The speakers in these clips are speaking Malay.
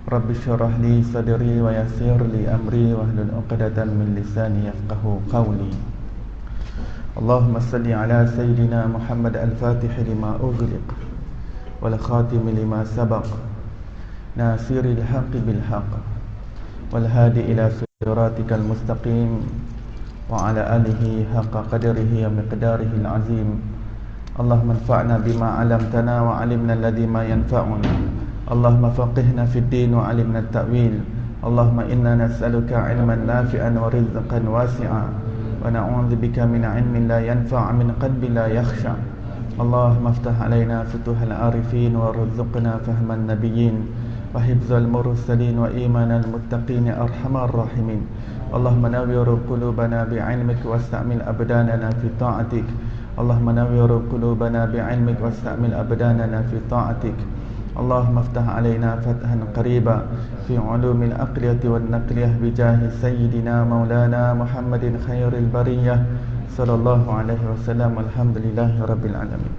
Rabbi syrah li sadri wa yassir li amri wahlul 'uqdatam min lisani yafqahu qawli. Allahumma salli ala sayyidina Muhammad al-Fatih lima ughliq wal khatim lima sabaq nasiril haqqi bil haqq wal hadi ila siratikal mustaqim wa ala alihi haqqa qadrihi wa miqdarihi al-azim. Allahumma anfa'na bima 'allamtana wa 'allimna alladhi ma yanfa'una. Allahumma faqihna fid din wa 'allimna at-ta'wil. Allahumma inna nas'aluka 'ilman nafi'an wa rizqan wasi'a wa na'udzubika min 'ilmin la yanfa' min qalbin la yakhsha. Allahumma iftah 'alaina futuhal 'arifin warzuqna fahman nabiyyin wa hifdzal mursalin wa imanal muttaqin ya arhamar rahimin. Allahumma nawwir qulubana bi'ilmik wasta'mil abdanana fi ta'atik. Allahumma nawwir qulubana bi'ilmik wasta'mil abdanana fi ta'atik. Allahumma iftah 'alaina fathan qariba fi 'ulumil aqliyati wan naqliyah bi jahi sayyidina maulana Muhammadin khairil bariyah sallallahu alaihi wasallam. Alhamdulillahi rabbil alamin.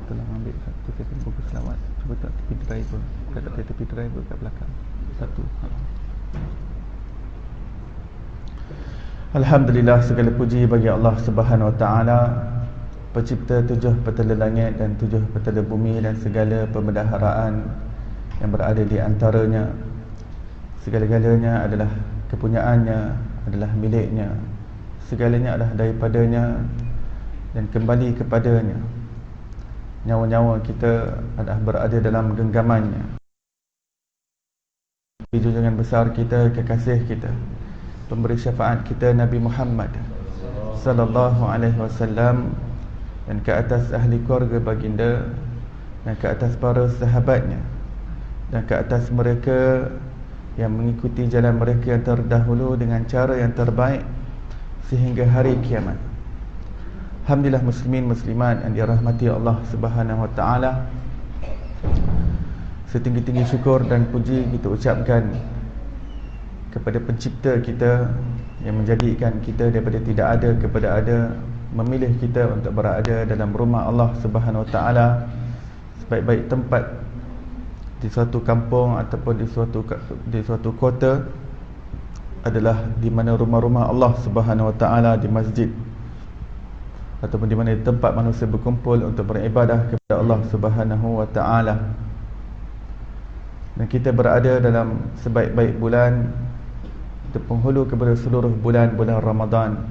Tolong ambil satu tepi buku selawat. Cuba tak tepi driver. Kata tepi driver kat belakang. Satu. Alhamdulillah, segala puji bagi Allah Subhanahu wa taala, pencipta tujuh petala langit dan tujuh petala bumi dan segala perbendaharaan yang berada di antaranya. Segala-galanya adalah kepunyaannya, adalah miliknya. Segalanya adalah daripadanya dan kembali kepadanya. Nyawa-nyawa kita adalah berada dalam genggamannya. Junjungan besar kita, kekasih kita, pemberi syafaat kita Nabi Muhammad sallallahu alaihi wasallam, dan ke atas ahli keluarga baginda, dan ke atas para sahabatnya, dan ke atas mereka yang mengikuti jalan mereka yang terdahulu dengan cara yang terbaik sehingga hari kiamat. Alhamdulillah, muslimin muslimat yang dirahmati Allah Subhanahu wa taala, setinggi-tinggi syukur dan puji kita ucapkan kepada pencipta kita yang menjadikan kita daripada tidak ada kepada ada, memilih kita untuk berada dalam rumah Allah Subhanahu wa taala, sebaik-baik tempat di suatu kampung ataupun di suatu kota adalah di mana rumah-rumah Allah Subhanahu wa taala, di masjid ataupun di mana tempat manusia berkumpul untuk beribadah kepada Allah Subhanahu wa taala. Dan kita berada dalam sebaik-baik bulan, kita penghulu kepada seluruh bulan-bulan Ramadan.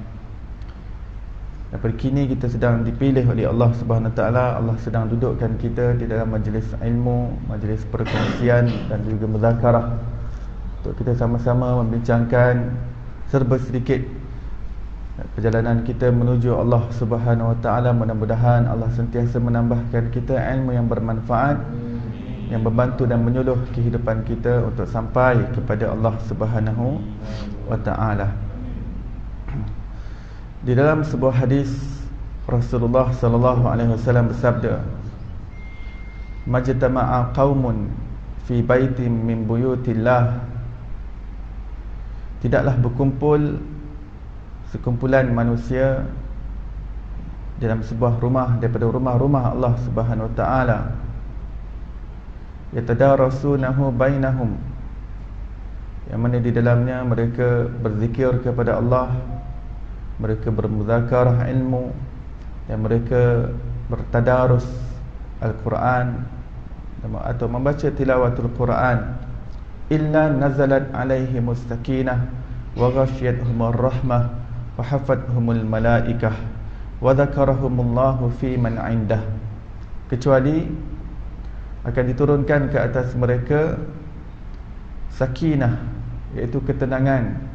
Daripada kini kita sedang dipilih oleh Allah Subhanahu Wa Taala. Allah sedang dudukkan kita di dalam majlis ilmu, majlis perkongsian dan juga muzakarah, untuk kita sama-sama membincangkan serba sedikit perjalanan kita menuju Allah Subhanahu Wa Taala. Mudah-mudahan Allah sentiasa menambahkan kita ilmu yang bermanfaat, yang membantu dan menyuluh kehidupan kita untuk sampai kepada Allah Subhanahu Wa Taala. Di dalam sebuah hadis, Rasulullah sallallahu alaihi wasallam bersabda, "Majtama'a qaumun fi baitin min buyutillah." Tidaklah berkumpul sekumpulan manusia dalam sebuah rumah daripada rumah-rumah Allah Subhanahu wa taala, yatadarasunahu bainahum, yang mana di dalamnya mereka berzikir kepada Allah, mereka bermuzakarah ilmu, dan mereka bertadarus Al-Quran atau membaca tilawatul Quran. Illa nazalat alaihimus sakinah wa ghashiyatuhumur rahmah wa hafathumul malaikah wa dzakarahumullahu fi man indah. Kecuali akan diturunkan ke atas mereka sakinah, iaitu ketenangan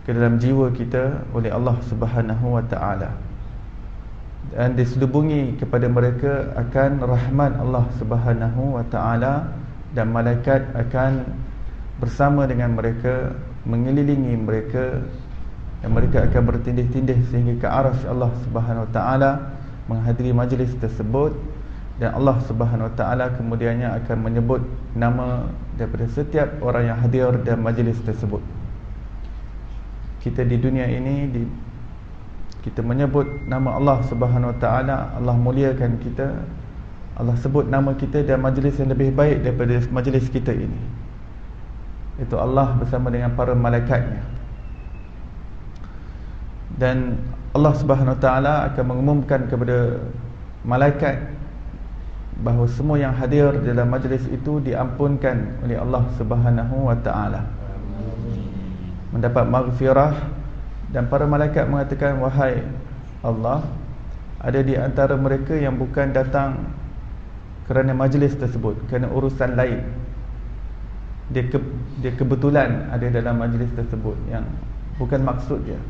ke dalam jiwa kita oleh Allah Subhanahu wa taala, dan diselubungi kepada mereka akan rahmat Allah Subhanahu wa taala, dan malaikat akan bersama dengan mereka, mengelilingi mereka, dan mereka akan bertindih-tindih sehingga ke arasy Allah Subhanahu wa taala menghadiri majlis tersebut. Dan Allah Subhanahu wa taala kemudiannya akan menyebut nama daripada setiap orang yang hadir dalam majlis tersebut. Kita di dunia ini kita menyebut nama Allah Subhanahu wa taala, Allah muliakan kita, Allah sebut nama kita dan majlis yang lebih baik daripada majlis kita ini. Itu Allah bersama dengan para malaikatnya. Dan Allah Subhanahu Wa Taala akan mengumumkan kepada malaikat bahawa semua yang hadir dalam majlis itu diampunkan oleh Allah Subhanahu Wa Taala, mendapat maghfirah. Dan para malaikat mengatakan, wahai Allah, ada di antara mereka yang bukan datang kerana majlis tersebut, kerana urusan lain. Dia kebetulan ada dalam majlis tersebut yang bukan maksud dia.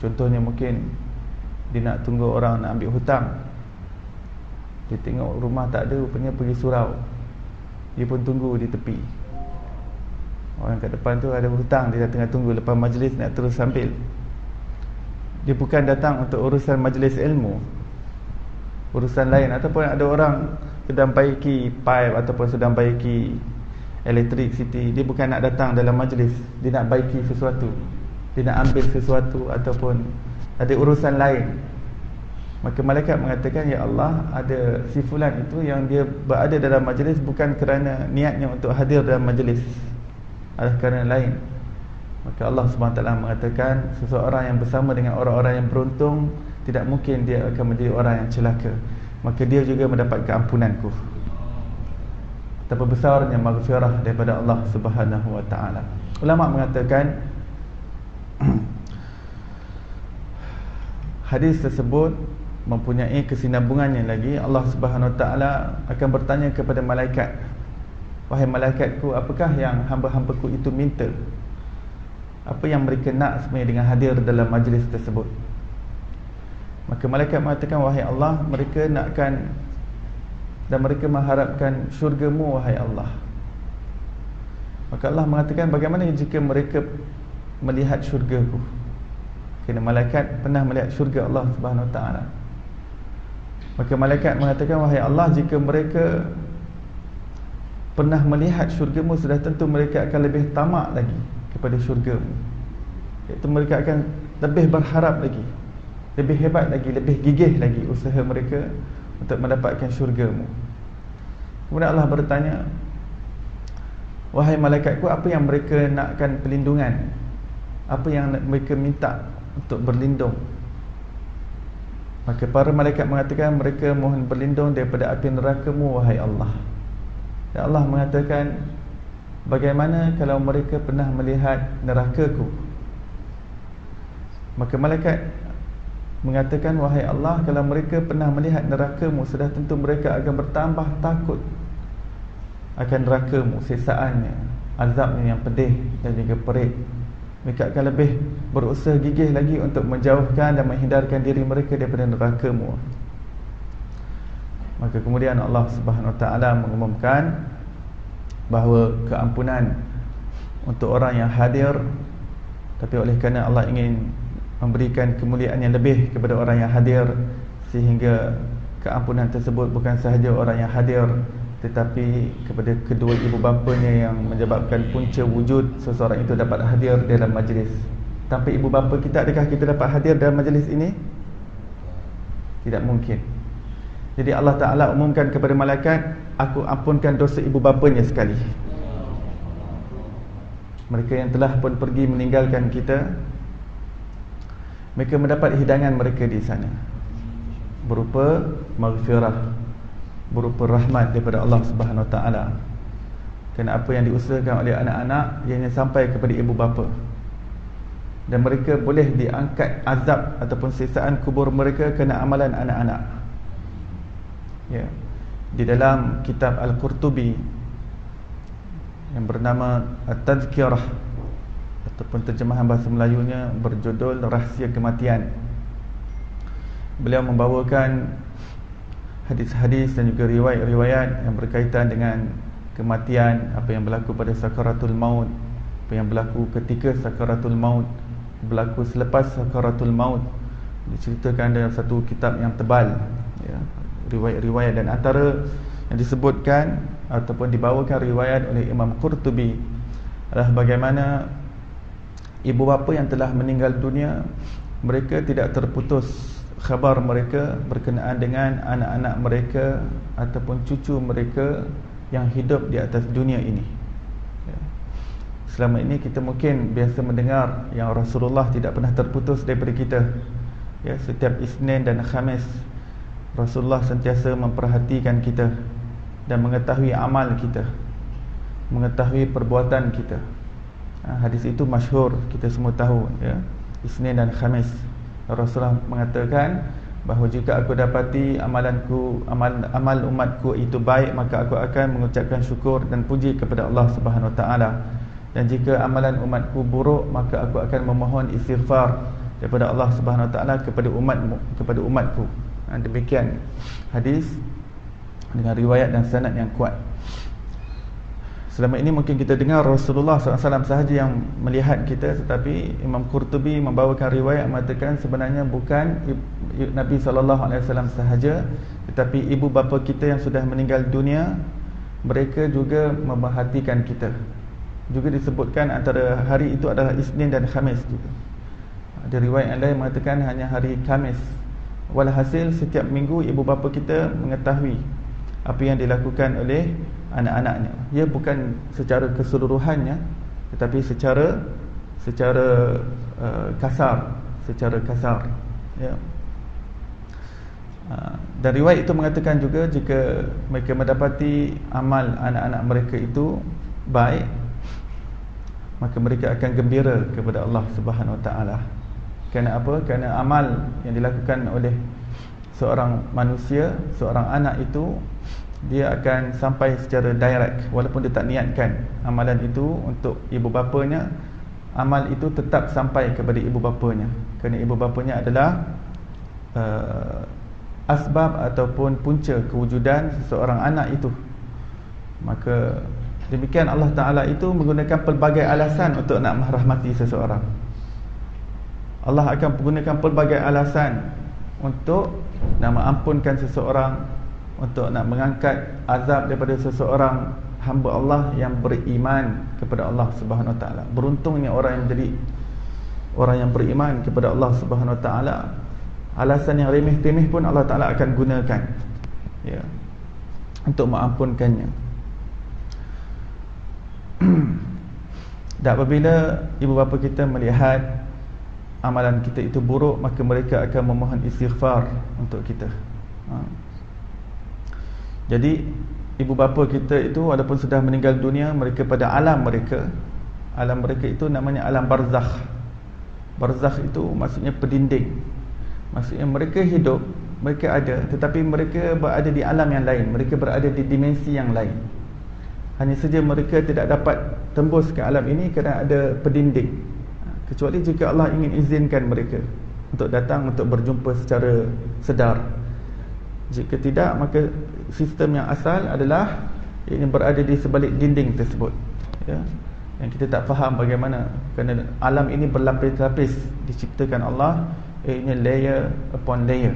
Contohnya mungkin dia nak tunggu orang nak ambil hutang. Dia tengok rumah tak ada, rupanya pergi surau. Dia pun tunggu di tepi. Orang kat depan tu ada hutang, dia tengah tunggu lepas majlis nak terus ambil. Dia bukan datang untuk urusan majlis ilmu, urusan lain. Ataupun ada orang sedang baiki pipe ataupun sedang baiki electricity, dia bukan nak datang dalam majlis, dia nak baiki sesuatu, dia nak ambil sesuatu ataupun ada urusan lain. Maka malaikat mengatakan, ya Allah, ada si fulan itu yang dia berada dalam majlis bukan kerana niatnya untuk hadir dalam majlis, adalah kerana lain. Maka Allah SWT mengatakan, seseorang yang bersama dengan orang-orang yang beruntung, tidak mungkin dia akan menjadi orang yang celaka. Maka dia juga mendapat keampunanku. Betapa besarnya maghfirah daripada Allah Subhanahu Wa Taala. Ulama mengatakan hadis tersebut mempunyai kesinambungannya lagi. Allah Subhanahu Wa Taala akan bertanya kepada malaikat, wahai malaikatku, apakah yang hamba-hambaku itu minta? Apa yang mereka nak sebenarnya dengan hadir dalam majlis tersebut? Maka malaikat mengatakan, wahai Allah, mereka nakkan dan mereka mengharapkan syurga-Mu, wahai Allah. Maka Allah mengatakan, bagaimana jika mereka melihat syurga-Ku? Kerana malaikat pernah melihat syurga Allah Subhanahu Wa Taala. Maka malaikat mengatakan, wahai Allah, jika mereka pernah melihat syurga-Mu, sudah tentu mereka akan lebih tamak lagi kepada syurga-Mu. Iaitu mereka akan lebih berharap lagi, lebih hebat lagi, lebih gigih lagi usaha mereka untuk mendapatkan syurga-Mu. Kemudian Allah bertanya, wahai malaikatku, apa yang mereka nakkan perlindungan? Apa yang mereka minta untuk berlindung? Maka para malaikat mengatakan, mereka mohon berlindung daripada api neraka-Mu, wahai Allah. Dan Allah mengatakan, bagaimana kalau mereka pernah melihat neraka-Ku? Maka malaikat mengatakan, wahai Allah, kalau mereka pernah melihat neraka-Mu, sudah tentu mereka akan bertambah takut akan neraka-Mu, siksaannya, azabnya yang pedih dan juga perit. Mereka akan lebih berusaha gigih lagi untuk menjauhkan dan menghindarkan diri mereka daripada neraka-Mu. Maka kemudian Allah Subhanahu Wa Taala mengumumkan bahawa keampunan untuk orang yang hadir, tapi oleh kerana Allah ingin memberikan kemuliaan yang lebih kepada orang yang hadir, sehingga keampunan tersebut bukan sahaja orang yang hadir, tetapi kepada kedua ibu bapanya yang menyebabkan punca wujud seseorang itu dapat hadir dalam majlis. Tanpa ibu bapa kita, adakah kita dapat hadir dalam majlis ini? Tidak mungkin. Jadi Allah Ta'ala umumkan kepada malaikat, aku ampunkan dosa ibu bapanya sekali. Mereka yang telah pun pergi meninggalkan kita, mereka mendapat hidangan mereka di sana berupa maghfirah, berupa rahmat daripada Allah Subhanahu Wa Taala. Kerana apa yang diusahakan oleh anak-anak ianya sampai kepada ibu bapa, dan mereka boleh diangkat azab ataupun siksaan kubur mereka kerana amalan anak-anak. Ya. Di dalam kitab Al-Qurtubi yang bernama At-Tadhkirah, ataupun terjemahan bahasa Melayunya berjudul Rahsia Kematian, beliau membawakan hadis-hadis dan juga riwayat-riwayat yang berkaitan dengan kematian, apa yang berlaku pada sakaratul maut, apa yang berlaku ketika sakaratul maut, berlaku selepas sakaratul maut. Diceritakan dalam satu kitab yang tebal, ya, riwayat-riwayat. Dan antara yang disebutkan ataupun dibawakan riwayat oleh Imam Qurtubi adalah bagaimana ibu bapa yang telah meninggal dunia, mereka tidak terputus khabar mereka berkenaan dengan anak-anak mereka ataupun cucu mereka yang hidup di atas dunia ini. Selama ini kita mungkin biasa mendengar yang Rasulullah tidak pernah terputus daripada kita. Setiap Isnin dan Khamis Rasulullah sentiasa memperhatikan kita dan mengetahui amal kita, mengetahui perbuatan kita. Hadis itu masyhur, kita semua tahu, Isnin dan Khamis Rasulullah mengatakan bahawa jika aku dapati amal umatku itu baik, maka aku akan mengucapkan syukur dan puji kepada Allah Subhanahu Wa Taala. Dan jika amalan umatku buruk, maka aku akan memohon istighfar daripada Allah Subhanahu Wa Taala kepada umatku. Demikian hadis dengan riwayat dan sanad yang kuat. Selama ini mungkin kita dengar Rasulullah SAW sahaja yang melihat kita, tetapi Imam Qurtubi membawakan riwayat mengatakan sebenarnya bukan Nabi SAW sahaja, tetapi ibu bapa kita yang sudah meninggal dunia, mereka juga memerhatikan kita. Juga disebutkan antara hari itu adalah Isnin dan Khamis juga. Ada riwayat yang lain mengatakan hanya hari Khamis. Walhasil setiap minggu ibu bapa kita mengetahui apa yang dilakukan oleh anak-anaknya. Ia bukan secara keseluruhannya, tetapi secara kasar, ya. Dan riwayat itu mengatakan juga jika mereka mendapati amal anak-anak mereka itu baik, maka mereka akan gembira kepada Allah Subhanahu Wa Taala. Kerana apa? Kerana amal yang dilakukan oleh seorang manusia, seorang anak itu, dia akan sampai secara direct, walaupun dia tak niatkan amalan itu untuk ibu bapanya, amal itu tetap sampai kepada ibu bapanya. Kerana ibu bapanya adalah asbab ataupun punca kewujudan seseorang anak itu. Maka demikian Allah Ta'ala itu menggunakan pelbagai alasan untuk nak merahmati seseorang. Allah akan menggunakan pelbagai alasan untuk nak mengampunkan seseorang, untuk nak mengangkat azab daripada seseorang hamba Allah yang beriman kepada Allah Subhanahu Wa Taala. Beruntungnya orang yang menjadi orang yang beriman kepada Allah Subhanahu Wa Taala. Alasan yang remeh-temeh pun Allah Taala akan gunakan, ya, untuk mengampunkannya. Dan apabila ibu bapa kita melihat amalan kita itu buruk, maka mereka akan memohon istighfar untuk kita. Jadi ibu bapa kita itu walaupun sudah meninggal dunia, mereka pada alam mereka itu namanya alam barzakh. Barzakh itu maksudnya pendinding. Maksudnya mereka hidup, mereka ada, tetapi mereka berada di alam yang lain, mereka berada di dimensi yang lain. Hanya saja mereka tidak dapat tembus ke alam ini kerana ada pendinding. Kecuali jika Allah ingin izinkan mereka untuk datang, untuk berjumpa secara sedar. Jika tidak, maka sistem yang asal adalah ini berada di sebalik dinding tersebut, ya. Yang kita tak faham bagaimana, kerana alam ini berlapis-lapis diciptakan Allah, ianya layer upon layer,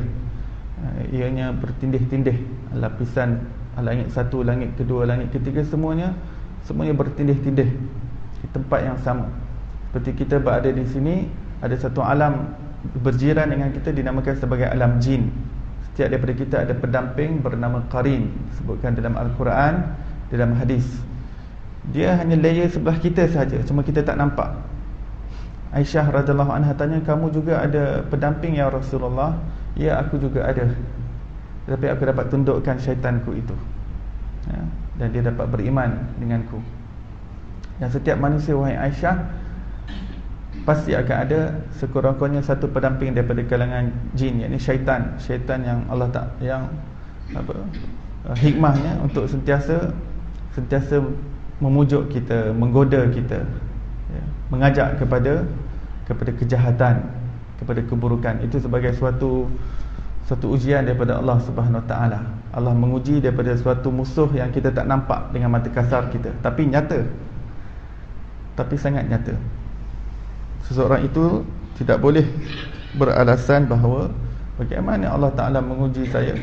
ianya bertindih-tindih, lapisan langit satu, langit kedua, langit ketiga, semuanya bertindih-tindih di tempat yang sama. Seperti kita berada di sini, ada satu alam berjiran dengan kita dinamakan sebagai alam jin. Setiap daripada kita ada pendamping bernama qarin, disebutkan dalam Al-Quran, dalam hadis. Dia hanya layer sebelah kita sahaja, cuma kita tak nampak. Aisyah radhiyallahu anha tanya, kamu juga ada pendamping ya Rasulullah? Ya, aku juga ada. Tetapi aku dapat tundukkan syaitanku itu, ya, dan dia dapat beriman denganku. Dan setiap manusia, wahai Aisyah, pasti akan ada sekurang-kurangnya satu pendamping daripada kalangan jin, yakni syaitan. Syaitan yang Allah tak, yang hikmahnya untuk sentiasa memujuk kita, menggoda kita, ya, mengajak kepada kejahatan, kepada keburukan. Itu sebagai suatu ujian daripada Allah Subhanahu Wa Taala. Allah menguji daripada suatu musuh yang kita tak nampak dengan mata kasar kita, tapi nyata, tapi sangat nyata. Seseorang itu tidak boleh beralasan bahawa bagaimana Allah Ta'ala menguji saya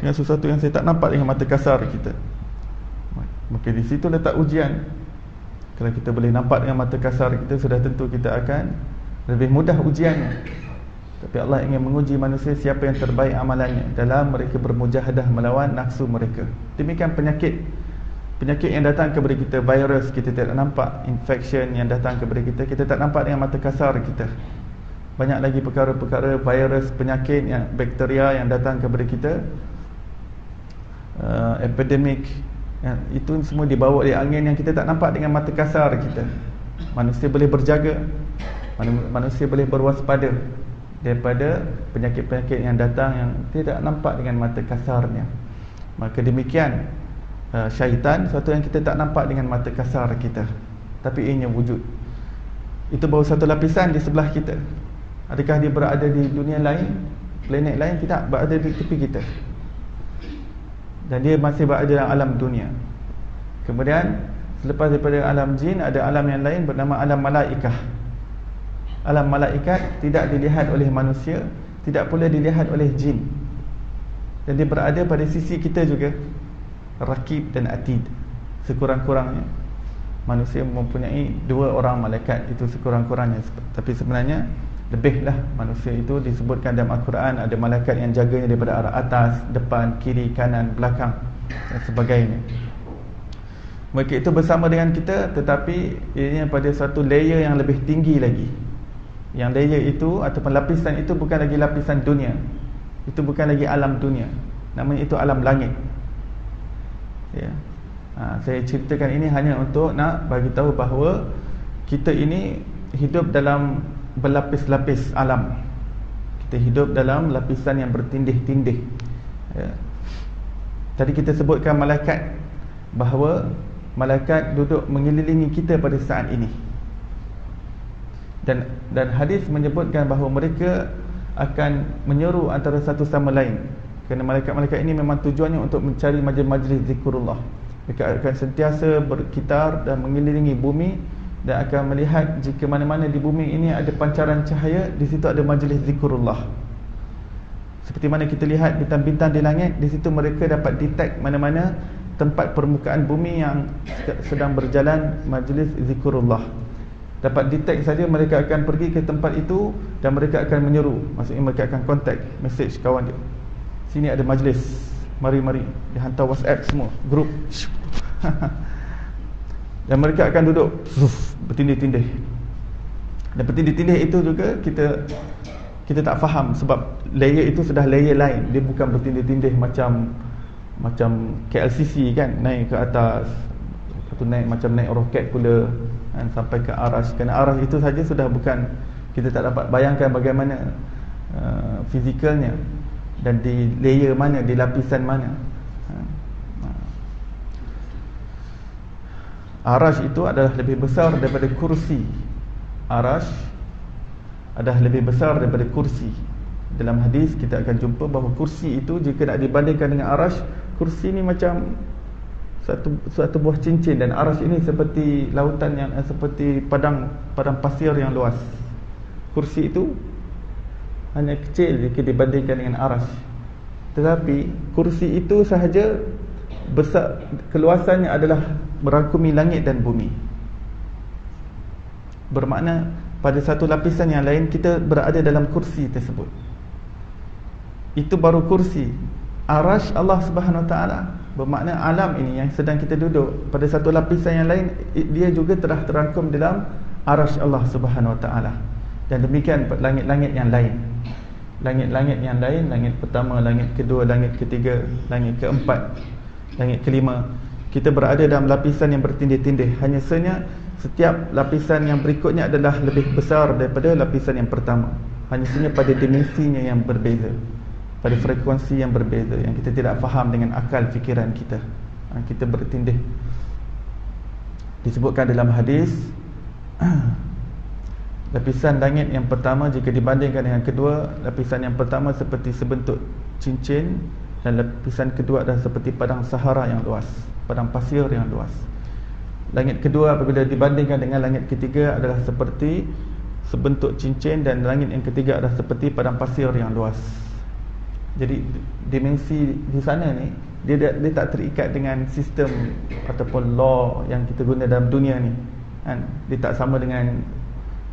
dengan sesuatu yang saya tak nampak dengan mata kasar kita. Maka di situ letak ujian. Kalau kita boleh nampak dengan mata kasar kita, sudah tentu kita akan lebih mudah ujiannya. Tapi Allah ingin menguji manusia siapa yang terbaik amalannya dalam mereka bermujahadah melawan nafsu mereka. Demikian penyakit yang datang kepada kita, virus kita tidak nampak, infection yang datang kepada kita, kita tak nampak dengan mata kasar kita. Banyak lagi perkara-perkara virus, penyakit, yang bakteria yang datang kepada kita, epidemik, itu semua dibawa oleh angin yang kita tak nampak dengan mata kasar kita. Manusia boleh berjaga, manusia boleh berwaspada daripada penyakit-penyakit yang datang yang tidak nampak dengan mata kasarnya. Maka demikian syaitan, sesuatu yang kita tak nampak dengan mata kasar kita, tapi ianya wujud. Itu baru satu lapisan di sebelah kita. Adakah dia berada di dunia lain, planet lain? Tidak, berada di tepi kita. Dan dia masih berada dalam alam dunia. Kemudian selepas daripada alam jin, ada alam yang lain bernama alam malaikah. Alam malaikat tidak dilihat oleh manusia, tidak pula dilihat oleh jin. Dan dia berada pada sisi kita juga, Rakib dan Atid. Sekurang-kurangnya manusia mempunyai 2 orang malaikat, itu sekurang-kurangnya. Tapi sebenarnya lebihlah manusia itu. Disebutkan dalam Al-Quran ada malaikat yang jaganya daripada arah atas, depan, kiri, kanan, belakang dan sebagainya. Mereka itu bersama dengan kita, tetapi ini pada satu layer yang lebih tinggi lagi. Yang layer itu ataupun lapisan itu bukan lagi lapisan dunia, itu bukan lagi alam dunia, namanya itu alam langit. Ya. Saya ceritakan ini hanya untuk nak bagi tahu bahawa kita ini hidup dalam berlapis-lapis alam. Kita hidup dalam lapisan yang bertindih-tindih. Ya. Tadi kita sebutkan malaikat, bahawa malaikat duduk mengelilingi kita pada saat ini. Dan hadis menyebutkan bahawa mereka akan menyeru antara satu sama lain. Kerana malaikat-malaikat ini memang tujuannya untuk mencari majlis-majlis zikrullah. Mereka akan sentiasa berkitar dan mengelilingi bumi, dan akan melihat jika mana-mana di bumi ini ada pancaran cahaya, di situ ada majlis zikrullah. Seperti mana kita lihat bintang-bintang di langit, di situ mereka dapat detect mana-mana tempat permukaan bumi yang sedang berjalan majlis zikrullah. Dapat detect saja, mereka akan pergi ke tempat itu dan mereka akan menyeru. Maksudnya mereka akan contact, message kawan dia, sini ada majlis, mari-mari. Dia hantar WhatsApp semua, grup. Dan mereka akan duduk bertindih-tindih. Dan bertindih-tindih itu juga kita tak faham, sebab layer itu sudah layer lain. Dia bukan bertindih-tindih macam KLCC kan, naik ke atas, atau naik macam naik roket pula kan, sampai ke arash. Kerana arash itu saja sudah bukan, kita tak dapat bayangkan bagaimana fizikalnya, dan di layer mana, di lapisan mana. Arash itu adalah lebih besar daripada kursi. Arash adalah lebih besar daripada kursi. Dalam hadis kita akan jumpa bahawa kursi itu, jika nak dibandingkan dengan arash, kursi ni macam satu buah cincin, dan arash ini seperti lautan yang seperti padang pasir yang luas. Kursi itu hanya kecil jika dibandingkan dengan arash. Tetapi kursi itu sahaja besar, keluasannya adalah merangkumi langit dan bumi. Bermakna pada satu lapisan yang lain kita berada dalam kursi tersebut. Itu baru kursi. Arash Allah Subhanahu Wa Taala, bermakna alam ini yang sedang kita duduk pada satu lapisan yang lain, dia juga telah terangkum dalam arash Allah Subhanahu Wa Taala. Dan demikian langit-langit yang lain. Langit-langit yang lain, langit pertama, langit kedua, langit ketiga, langit keempat, langit kelima. Kita berada dalam lapisan yang bertindih-tindih. Hanya saja setiap lapisan yang berikutnya adalah lebih besar daripada lapisan yang pertama. Hanya saja pada dimensinya yang berbeza, pada frekuensi yang berbeza, yang kita tidak faham dengan akal fikiran kita. Kita bertindih. Disebutkan dalam hadis, lapisan langit yang pertama jika dibandingkan dengan kedua, lapisan yang pertama seperti sebentuk cincin, dan lapisan kedua adalah seperti padang Sahara yang luas, padang pasir yang luas. Langit kedua apabila dibandingkan dengan langit ketiga adalah seperti sebentuk cincin, dan langit yang ketiga adalah seperti padang pasir yang luas. Jadi dimensi di sana ni dia tak terikat dengan sistem ataupun law yang kita guna dalam dunia ni kan. Dia tak sama dengan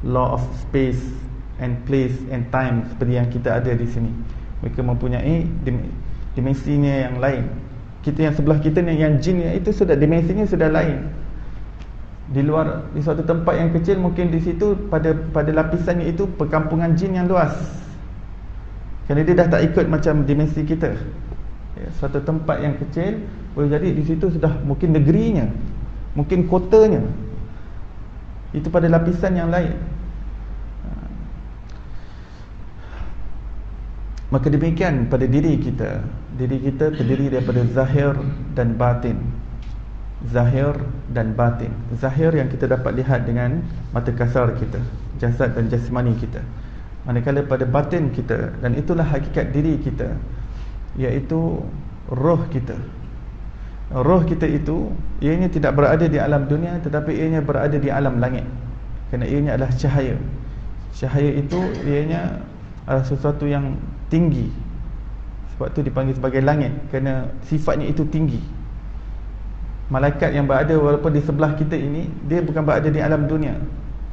law of space and place and time seperti yang kita ada di sini. Mereka mempunyai dimensinya yang lain. Kita yang sebelah kita ni, yang jin itu sudah dimensinya sudah lain. Di luar, di suatu tempat yang kecil, mungkin di situ pada lapisannya itu perkampungan jin yang luas. Kerana dia dah tak ikut macam dimensi kita. Ya, suatu tempat yang kecil boleh jadi di situ sudah mungkin negerinya, mungkin kotanya. Itu pada lapisan yang lain. Maka demikian pada diri kita. Diri kita terdiri daripada zahir dan batin. Zahir dan batin. Zahir yang kita dapat lihat dengan mata kasar kita, jasad dan jasmani kita. Manakala pada batin kita, dan itulah hakikat diri kita, iaitu roh kita. Roh kita itu, ianya tidak berada di alam dunia, tetapi ianya berada di alam langit. Kerana ianya adalah cahaya. Cahaya itu ianya adalah sesuatu yang tinggi. Sebab tu dipanggil sebagai langit, kerana sifatnya itu tinggi. Malaikat yang berada walaupun di sebelah kita ini, dia bukan berada di alam dunia.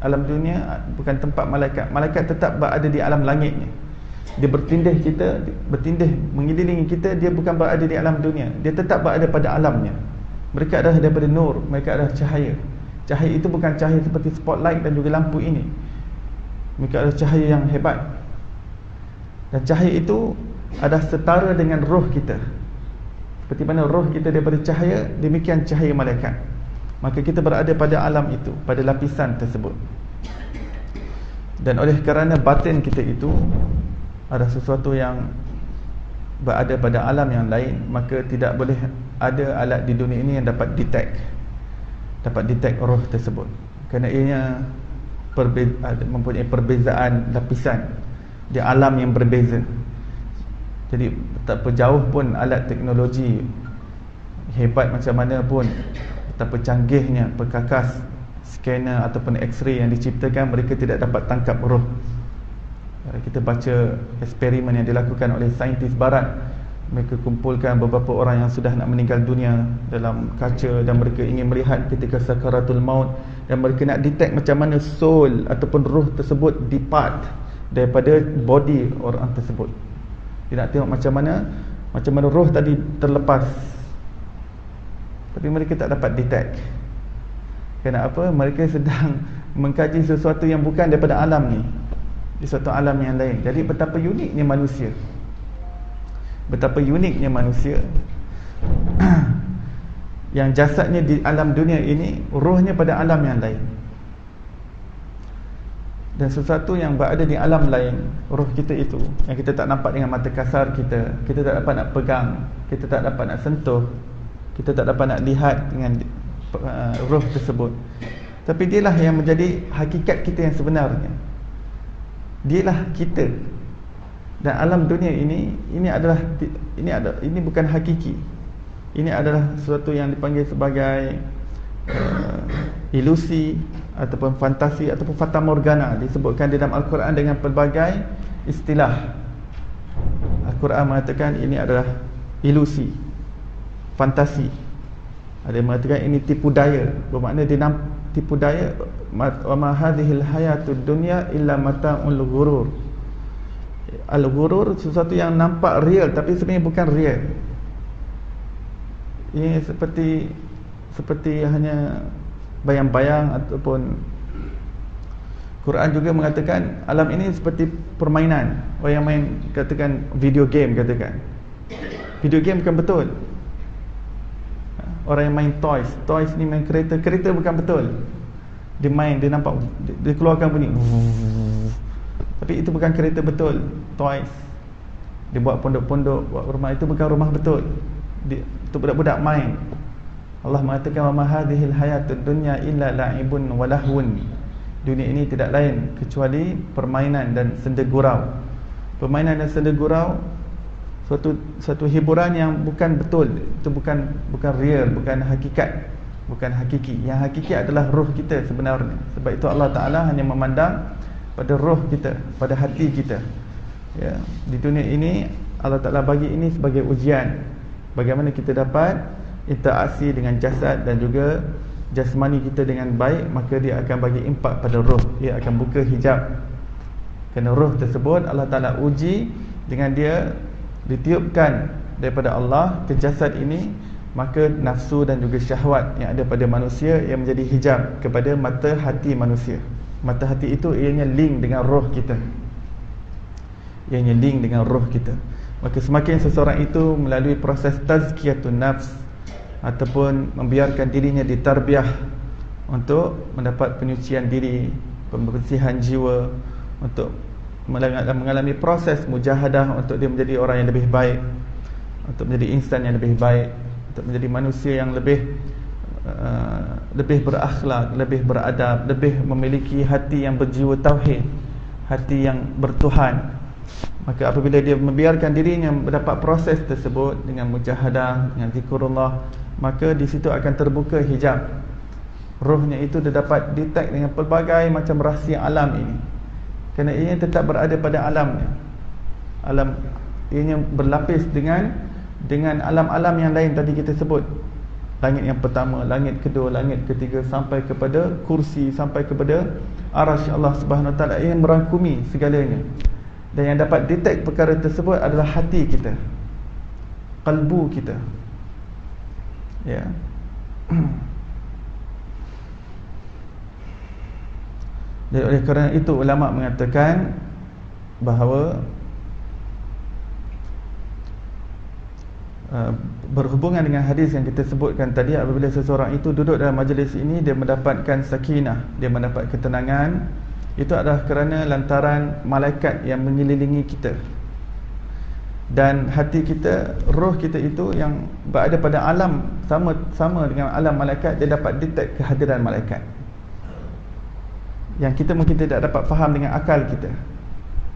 Alam dunia bukan tempat malaikat. Malaikat tetap berada di alam langitnya. Dia bertindih kita, bertindih mengelilingi kita. Dia bukan berada di alam dunia, dia tetap berada pada alamnya. Mereka adalah daripada nur, mereka adalah cahaya. Cahaya itu bukan cahaya seperti spotlight dan juga lampu ini. Mereka adalah cahaya yang hebat. Dan cahaya itu adalah setara dengan roh kita. Seperti mana roh kita daripada cahaya, demikian cahaya malaikat. Maka kita berada pada alam itu, pada lapisan tersebut. Dan oleh kerana batin kita itu ada sesuatu yang berada pada alam yang lain, maka tidak boleh ada alat di dunia ini yang dapat detect roh tersebut. Kerana ianya mempunyai perbezaan lapisan di alam yang berbeza. Jadi betapa jauh pun alat teknologi hebat macam mana pun, betapa canggihnya perkakas scanner ataupun x-ray yang diciptakan, mereka tidak dapat tangkap roh. Kita baca eksperimen yang dilakukan oleh saintis barat. Mereka kumpulkan beberapa orang yang sudah nak meninggal dunia dalam kaca, dan mereka ingin melihat ketika sakaratul maut, dan mereka nak detect macam mana soul ataupun roh tersebut depart daripada body orang tersebut. Dia nak tengok macam mana roh tadi terlepas. Tapi mereka tak dapat detect. Kenapa? Mereka sedang mengkaji sesuatu yang bukan daripada alam ni, di suatu alam yang lain. Jadi betapa uniknya manusia. Betapa uniknya manusia yang jasadnya di alam dunia ini, rohnya pada alam yang lain. Dan sesuatu yang berada di alam lain, roh kita itu, yang kita tak nampak dengan mata kasar kita, kita tak dapat nak pegang, kita tak dapat nak sentuh, kita tak dapat nak lihat dengan roh tersebut. Tapi dialah yang menjadi hakikat kita yang sebenarnya. Dialah kita. Dan alam dunia ini bukan hakiki. Ini adalah sesuatu yang dipanggil sebagai ilusi ataupun fantasi ataupun fata morgana. Disebutkan di dalam Al-Quran dengan pelbagai istilah. Al-Quran mengatakan ini adalah ilusi, fantasi. Ada yang mengatakan ini tipu daya. Bermakna dia tipu daya. Wa ma hadhil hayatud dunya illa mata'ul ghurur. Al-ghurur, sesuatu yang nampak real tapi sebenarnya bukan real. Ini seperti hanya bayang-bayang, ataupun Quran juga mengatakan alam ini seperti permainan. Orang yang main, katakan video game, katakan video game bukan betul. Orang yang main toys ni main kereta bukan betul. Dia main, dia nampak, dia keluarkan bunyi, tapi itu bukan kereta betul. Toys, dia buat pondok-pondok, buat rumah, itu bukan rumah betul. Itu budak-budak main. Allah mengatakan wa ma hadhil hayatud dunya illa la'ibun wa lahwun. Dunia ini tidak lain kecuali permainan dan senda gurau. Permainan dan senda gurau, suatu hiburan yang bukan betul. Itu bukan real, bukan hakikat, bukan hakiki. Yang hakiki adalah roh kita sebenarnya. Sebab itu Allah Ta'ala hanya memandang pada roh kita, pada hati kita. Ya, di dunia ini Allah Ta'ala bagi ini sebagai ujian. Bagaimana kita dapat interaksi dengan jasad dan juga jasmani kita dengan baik, maka dia akan bagi impak pada roh. Dia akan buka hijab Kerana roh tersebut Allah Ta'ala uji dengan dia ditiupkan daripada Allah ke jasad ini, maka nafsu dan juga syahwat yang ada pada manusia yang menjadi hijab kepada mata hati manusia. Mata hati itu ianya link dengan roh kita, ianya link dengan roh kita. Maka semakin seseorang itu melalui proses tazkiyatun nafs ataupun membiarkan dirinya ditarbiyah untuk mendapat penyucian diri, pembersihan jiwa, untuk mengalami proses mujahadah untuk dia menjadi orang yang lebih baik, untuk menjadi insan yang lebih baik, untuk menjadi manusia yang lebih berakhlak, lebih beradab, lebih memiliki hati yang berjiwa tauhid, hati yang bertuhan. Maka apabila dia membiarkan dirinya mendapat proses tersebut dengan mujahadah, dengan zikrullah, maka di situ akan terbuka hijab. Rohnya itu dia dapat detect dengan pelbagai macam rahsia alam ini. Kerana ia tetap berada pada alamnya. Alam ianya berlapis dengan alam-alam yang lain tadi kita sebut. Langit yang pertama, langit kedua, langit ketiga, sampai kepada kursi, sampai kepada arasy Allah Subhanahu Wa Taala yang merangkumi segalanya. Dan yang dapat detect perkara tersebut adalah hati kita, kalbu kita. Ya. Dan oleh kerana itu ulama mengatakan bahawa berhubungan dengan hadis yang kita sebutkan tadi, apabila seseorang itu duduk dalam majlis ini, dia mendapatkan sakinah, dia mendapat ketenangan, itu adalah kerana lantaran malaikat yang mengelilingi kita. Dan hati kita, roh kita itu yang berada pada alam sama dengan alam malaikat, dia dapat detect kehadiran malaikat yang kita mungkin tidak dapat faham dengan akal kita.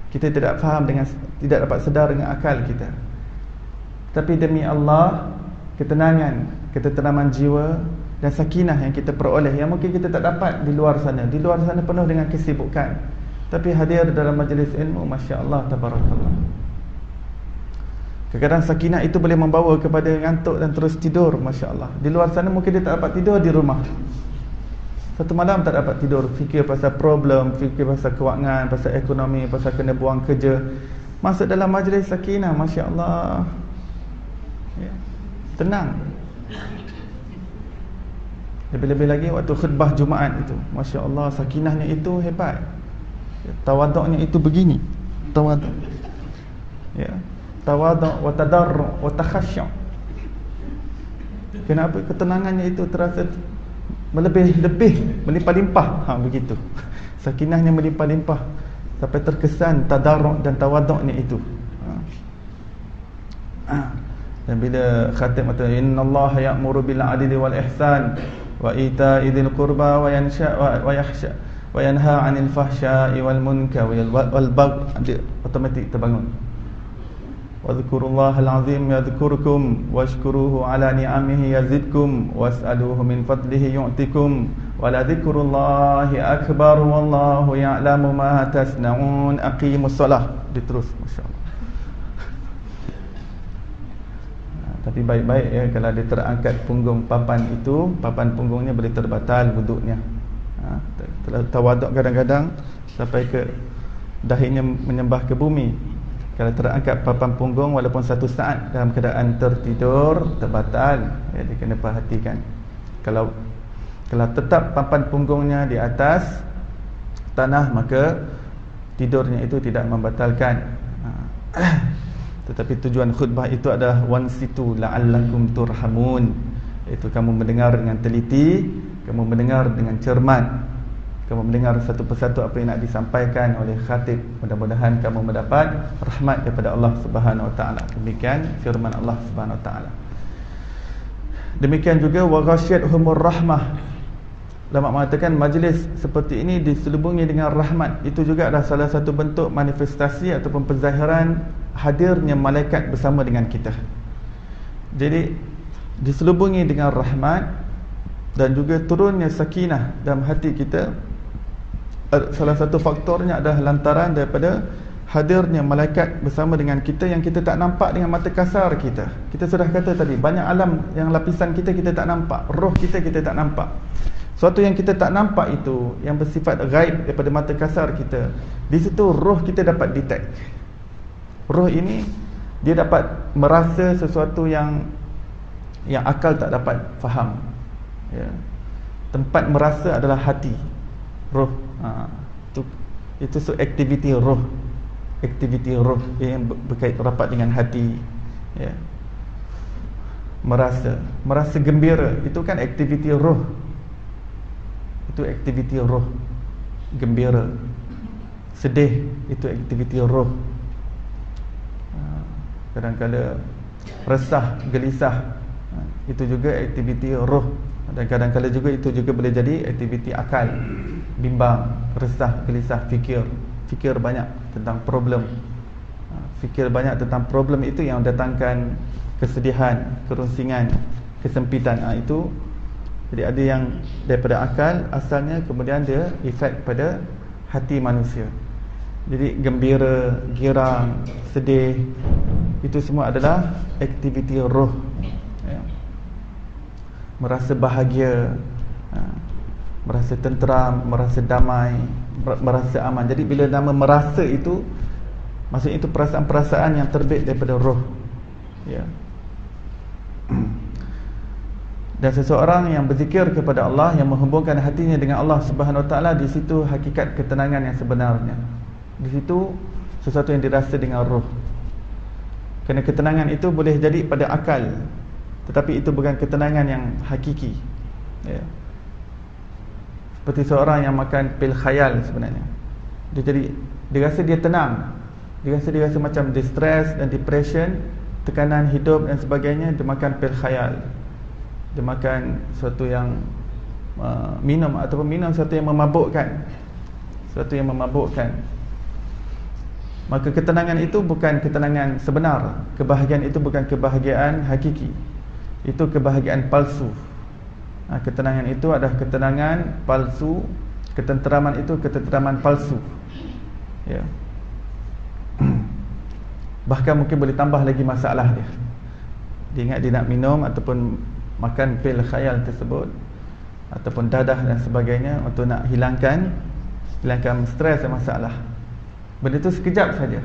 Kita tidak faham dengan, tidak dapat sedar dengan akal kita. Tapi demi Allah, ketenangan, ketenteraman jiwa dan sakinah yang kita peroleh, yang mungkin kita tak dapat di luar sana. Di luar sana penuh dengan kesibukan, tapi hadir dalam majlis ilmu, Masya Allah, tabarakallah. Kadang-kadang sakinah itu boleh membawa kepada ngantuk dan terus tidur, Masya Allah. Di luar sana mungkin dia tak dapat tidur di rumah. Satu malam tak dapat tidur, fikir pasal problem, fikir pasal kewangan, pasal ekonomi, pasal kena buang kerja. Masuk dalam majlis sakinah, Masya Allah, ya, tenang. Lebih-lebih lagi waktu khutbah Jumaat itu, Masya Allah, sakinahnya itu hebat, tawaduknya itu begini, tawaduk, ya, tawaduk wa tadarru' wa takhasyu'. Kenapa? Ketenangannya itu terasa melebih-lebih, melimpah-limpah, begitu. Sakinahnya melimpah-limpah sampai terkesan tadarru' dan tawaduknya itu. Dan bila khatib kata, innallaha ya'muru bil 'adli wal ihsan wa ita'i dzil qurba wa yanha 'anil fahsya'i wal munkari wal baghi, otomatik terbangun. Wadhkurullahal azim yadhkurkum washkuruhu ala ni'amihi yazidkum was'aluhu min fadlihi yu'tikum wa la dzikrullahi akbar wallahu ya'lamu ma tasna'un. Aqimus shalah. Diterus, masya-Allah. Tapi baik-baik ya, kalau dia terangkat punggung papan itu, papan punggungnya boleh terbatal wuduknya. Terlalu tawaduk kadang-kadang sampai ke dahinya menyembah ke bumi. Kalau terangkat papan punggung walaupun satu saat dalam keadaan tertidur, terbatal, ya, dia kena perhatikan. Kalau tetap papan punggungnya di atas tanah, maka tidurnya itu tidak membatalkan. Tetapi tujuan khutbah itu adalah wansitu la'allakum turhamun, iaitu kamu mendengar dengan teliti, kamu mendengar dengan cermat, kamu mendengar satu persatu apa yang nak disampaikan oleh khatib. Mudah-mudahan kamu mendapat rahmat daripada Allah Subhanahu Wa Taala. Demikian firman Allah Subhanahu Wa Taala. Demikian juga wa ghasyiyatuhumur rahmah. Ulama mengatakan majlis seperti ini diselubungi dengan rahmat. Itu juga adalah salah satu bentuk manifestasi ataupun penzahiran hadirnya malaikat bersama dengan kita. Jadi diselubungi dengan rahmat dan juga turunnya sakinah dalam hati kita. Salah satu faktornya adalah lantaran daripada hadirnya malaikat bersama dengan kita yang kita tak nampak dengan mata kasar kita. Kita sudah kata tadi, banyak alam yang lapisan kita tak nampak, roh kita tak nampak. Suatu yang kita tak nampak itu, yang bersifat gaib daripada mata kasar kita, di situ roh kita dapat detect. Roh ini dia dapat merasa sesuatu yang akal tak dapat faham, ya. Tempat merasa adalah hati, roh. Itu aktiviti roh. Aktiviti roh yang berkait rapat dengan hati, ya. Merasa gembira, itu kan aktiviti roh. Itu aktiviti roh. Gembira, sedih, itu aktiviti roh. Kadang-kadang resah, gelisah, itu juga aktiviti roh. Dan kadang-kadang juga itu juga boleh jadi aktiviti akal. Bimbang, resah, gelisah, fikir banyak tentang problem. Fikir banyak tentang problem itu yang datangkan kesedihan, kerusingan, kesempitan. Itu jadi ada yang daripada akal asalnya, kemudian dia efek pada hati manusia. Jadi gembira, girang, sedih, itu semua adalah aktiviti roh, ya. Merasa bahagia, merasa tenteram, merasa damai, merasa aman. Jadi bila nama merasa itu, maksudnya itu perasaan-perasaan yang terbit daripada roh, ya. Dan seseorang yang berzikir kepada Allah, yang menghubungkan hatinya dengan Allah Subhanahu Wa Taala, di situ hakikat ketenangan yang sebenarnya. Di situ sesuatu yang dirasa dengan roh. Kerana ketenangan itu boleh jadi pada akal, tetapi itu bukan ketenangan yang hakiki, ya. Seperti seorang yang makan pil khayal sebenarnya. Dia rasa dia tenang. Dia rasa macam distress dan depression, tekanan hidup dan sebagainya. Dia makan pil khayal. Dia makan sesuatu yang minum sesuatu yang memabukkan. Sesuatu yang memabukkan. Maka ketenangan itu bukan ketenangan sebenar. Kebahagiaan itu bukan kebahagiaan hakiki. Itu kebahagiaan palsu. Ketenangan itu adalah ketenangan palsu. Ketenteraman itu ketenteraman palsu, ya. Bahkan mungkin boleh tambah lagi masalah dia. Dia ingat dia nak minum ataupun makan pil khayal tersebut, ataupun dadah dan sebagainya, untuk nak hilangkan stres dan masalah. Benda tu sekejap saja.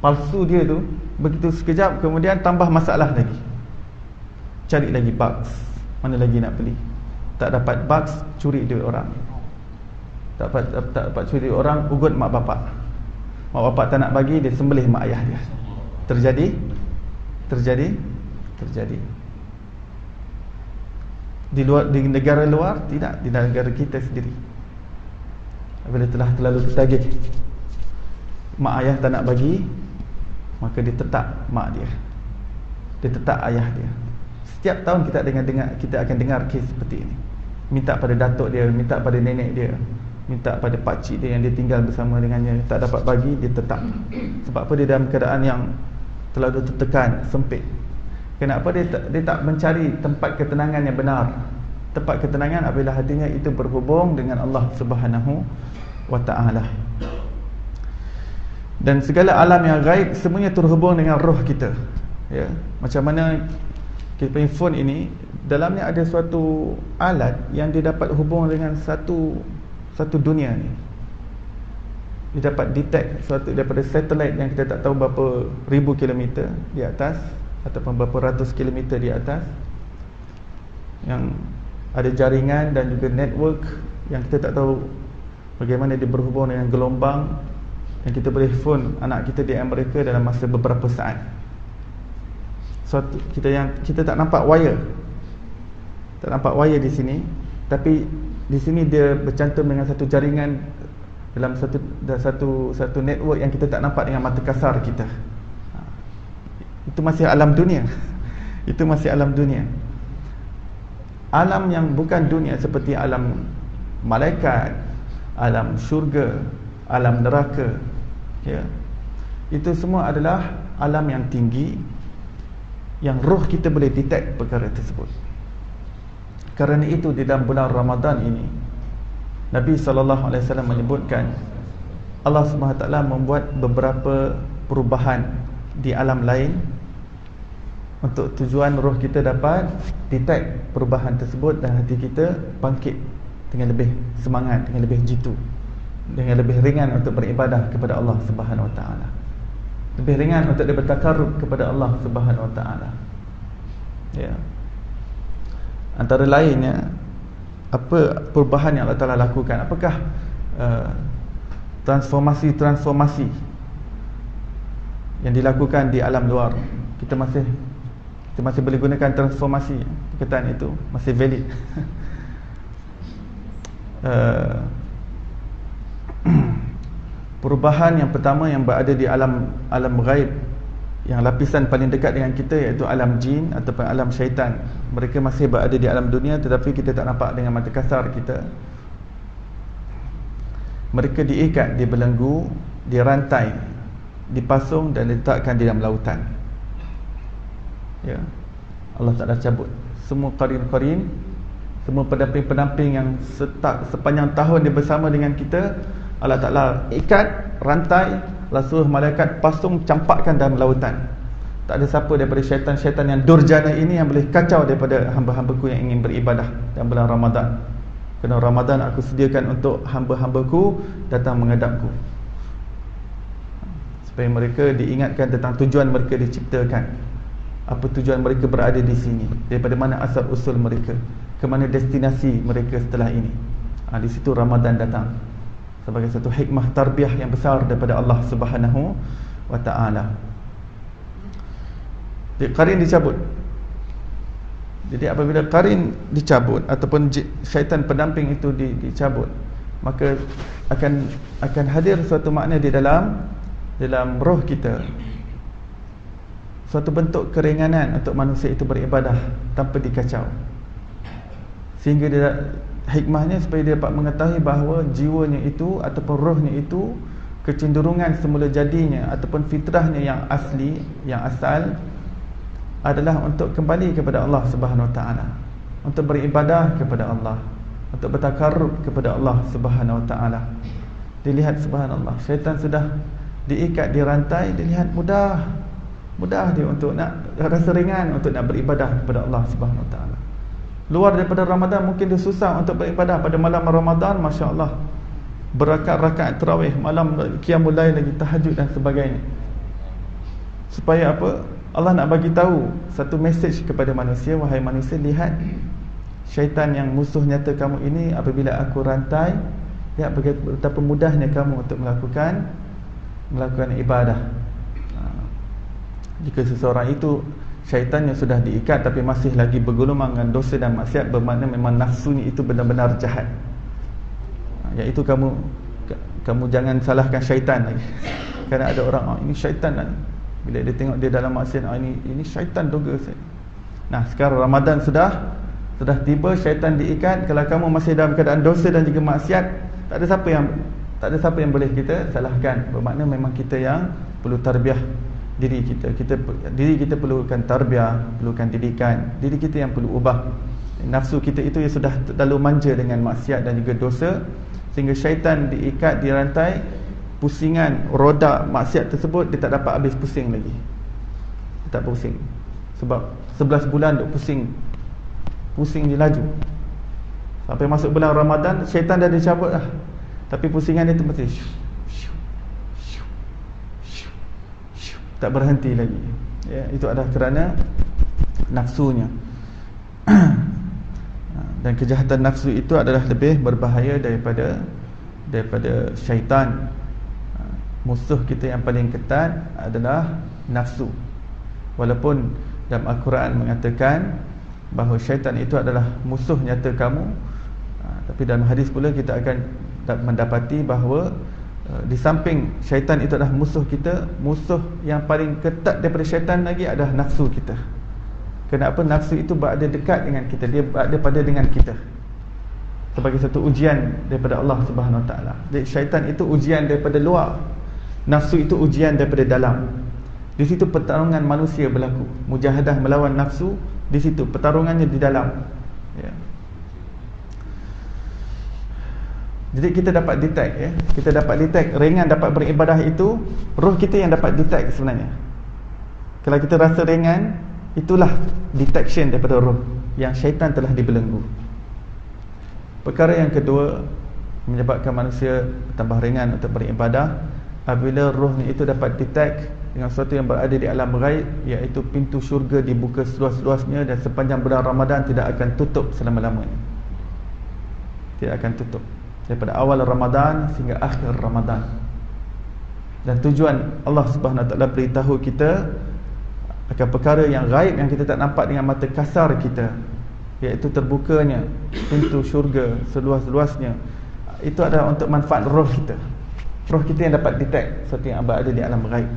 Palsu dia tu begitu sekejap, kemudian tambah masalah lagi. Cari lagi bugs. Mana lagi nak beli? Tak dapat bugs, curi duit orang. Tak dapat curi duit orang, ugut mak bapak. Mak bapak tak nak bagi, dia sembelih mak ayah dia. Terjadi. Di negara luar tidak, di negara kita sendiri. Bila telah terlalu ketagih, mak ayah tak nak bagi, maka dia tetak mak dia. Dia tetak ayah dia. Setiap tahun kita akan dengar kes seperti ini. Minta pada datuk dia, minta pada nenek dia, minta pada pakcik dia yang dia tinggal bersama dengannya, tak dapat bagi, dia tetak. Sebab apa? Dia dalam keadaan yang terlalu tertekan, sempit. Kenapa? Dia tak mencari tempat ketenangan yang benar. Tempat ketenangan apabila hatinya itu berhubung dengan Allah Subhanahu Wa Taala. Dan segala alam yang gaib semuanya terhubung dengan roh kita, ya. Macam mana kita punya phone ini, dalamnya ada suatu alat yang dia dapat hubung dengan satu dunia ni. Dia dapat detect suatu daripada satelit yang kita tak tahu berapa ribu kilometer di atas, ataupun berapa ratus kilometer di atas, yang ada jaringan dan juga network yang kita tak tahu bagaimana dia berhubung dengan gelombang, dan kita boleh phone anak kita di Amerika dalam masa beberapa saat. Suatu kita tak nampak wire. Tak nampak wire di sini, tapi di sini dia bercantum dengan satu jaringan dalam satu network yang kita tak nampak dengan mata kasar kita. Itu masih alam dunia. Itu masih alam dunia. Alam yang bukan dunia seperti alam malaikat, alam syurga, alam neraka, ya. Itu semua adalah alam yang tinggi, yang roh kita boleh detect perkara tersebut. Kerana itu di dalam bulan Ramadan ini, Nabi SAW menyebutkan Allah SWT membuat beberapa perubahan di alam lain untuk tujuan roh kita dapat detect perubahan tersebut dan hati kita bangkit dengan lebih semangat, dengan lebih jitu, dengan lebih ringan untuk beribadah kepada Allah Subhanahu Wa Taala. Lebih ringan untuk dia bertakarrub kepada Allah Subhanahu Wa Taala. Ya. Antara lainnya, apa perubahan yang Allah Taala lakukan? Apakah transformasi yang dilakukan di alam luar? Kita masih boleh gunakan transformasi, perkataan itu masih valid. Perubahan yang pertama yang berada di alam ghaib, yang lapisan paling dekat dengan kita, iaitu alam jin ataupun alam syaitan. Mereka masih berada di alam dunia, tetapi kita tak nampak dengan mata kasar kita. Mereka diikat, dibelenggu, dirantai, dipasung dan diletakkan di dalam lautan. Ya, Allah Ta'ala cabut semua qarin-qarin, semua pendamping-pendamping yang sepanjang tahun dia bersama dengan kita. Allah Ta'ala ikat, rantai, lalu suruh malaikat pasung, campakkan dalam lautan. Tak ada siapa daripada syaitan-syaitan yang durjana ini yang boleh kacau daripada hamba-hambaku yang ingin beribadah dalam bulan Ramadan. Kerana Ramadan aku sediakan untuk hamba-hambaku datang menghadapku, supaya mereka diingatkan tentang tujuan mereka diciptakan, apa tujuan mereka berada di sini, daripada mana asal usul mereka, ke mana destinasi mereka setelah ini. Di situ Ramadan datang sebagai satu hikmah tarbiyah yang besar daripada Allah Subhanahu Wa Taala. Qarin dicabut. Jadi apabila qarin dicabut ataupun syaitan pendamping itu dicabut, maka akan hadir suatu makna di dalam roh kita, suatu bentuk keringanan untuk manusia itu beribadah tanpa dikacau. Sehingga dia, hikmahnya supaya dia dapat mengetahui bahawa jiwanya itu ataupun rohnya itu, kecenderungan semula jadinya ataupun fitrahnya yang asli, yang asal adalah untuk kembali kepada Allah Subhanahu Wa Taala, untuk beribadah kepada Allah, untuk bertakarrub kepada Allah Subhanahu Wa Taala. Dilihat, subhanallah, syaitan sudah diikat, dirantai, dilihat mudah dia untuk nak, rasa ringan untuk nak beribadah kepada Allah Subhanahu Wa Taala. Luar daripada Ramadan mungkin dia susah untuk beribadah. Pada malam Ramadan, Masya Allah, berakat-rakaat tarawih, malam qiyamul lail lagi, tahajud dan sebagainya. Supaya apa? Allah nak bagi tahu satu mesej kepada manusia, wahai manusia, lihat syaitan yang musuh nyata kamu ini, apabila aku rantai, lihat betapa mudahnya kamu untuk melakukan ibadah. Jika seseorang itu syaitan yang sudah diikat tapi masih lagi bergelumang dengan dosa dan maksiat, bermakna memang nafsunya itu benar-benar jahat. Iaitu kamu jangan salahkan syaitan lagi. Kerana ada orang, ini syaitan lah ni. Bila dia tengok dia dalam maksiat, ini syaitan doga saya. Nah, sekarang Ramadan sudah tiba, syaitan diikat. Kalau kamu masih dalam keadaan dosa dan juga maksiat, tak ada siapa yang boleh kita salahkan. Bermakna memang kita yang perlu tarbiyah diri kita. Diri kita perlukan tarbiyah, perlukan didikan. Diri kita yang perlu ubah. Nafsu kita itu yang sudah terlalu manja dengan maksiat dan juga dosa, sehingga syaitan diikat, dirantai. Pusingan roda maksiat tersebut, dia tak dapat habis pusing lagi. Dia tak pusing. Sebab 11 bulan duk pusing dia laju. Sampai masuk bulan Ramadan, syaitan dah dicabut lah, tapi pusingan dia tu masih tak berhenti lagi. Ya, itu adalah kerana nafsunya. Dan kejahatan nafsu itu adalah lebih berbahaya daripada syaitan. Musuh kita yang paling ketat adalah nafsu. Walaupun dalam Al-Quran mengatakan bahawa syaitan itu adalah musuh nyata kamu, tapi dalam hadis pula kita akan mendapati bahawa di samping syaitan itu adalah musuh kita, musuh yang paling ketat daripada syaitan lagi adalah nafsu kita. Kenapa? Nafsu itu berada dekat dengan kita, dia berada pada dengan kita sebagai satu ujian daripada Allah Subhanahu Wa Taala. Jadi syaitan itu ujian daripada luar, nafsu itu ujian daripada dalam. Di situ pertarungan manusia berlaku, mujahadah melawan nafsu. Di situ pertarungannya di dalam, ya. Jadi kita dapat detect, ya. Kita dapat detect ringan dapat beribadah itu, roh kita yang dapat detect sebenarnya. Kalau kita rasa ringan, itulah detection daripada roh yang syaitan telah dibelenggu. Perkara yang kedua menyebabkan manusia tambah ringan untuk beribadah apabila rohnya itu dapat detect dengan sesuatu yang berada di alam ghaib, iaitu pintu syurga dibuka seluas-luasnya dan sepanjang bulan Ramadan tidak akan tutup selama-lamanya. Tidak akan tutup daripada awal Ramadan sehingga akhir Ramadan. Dan tujuan Allah Subhanahu Wa Taala beritahu kita akan perkara yang gaib yang kita tak nampak dengan mata kasar kita, iaitu terbukanya pintu syurga seluas-luasnya. Itu adalah untuk manfaat roh kita. Roh kita yang dapat detect sesuatu yang berada di alam ghaib.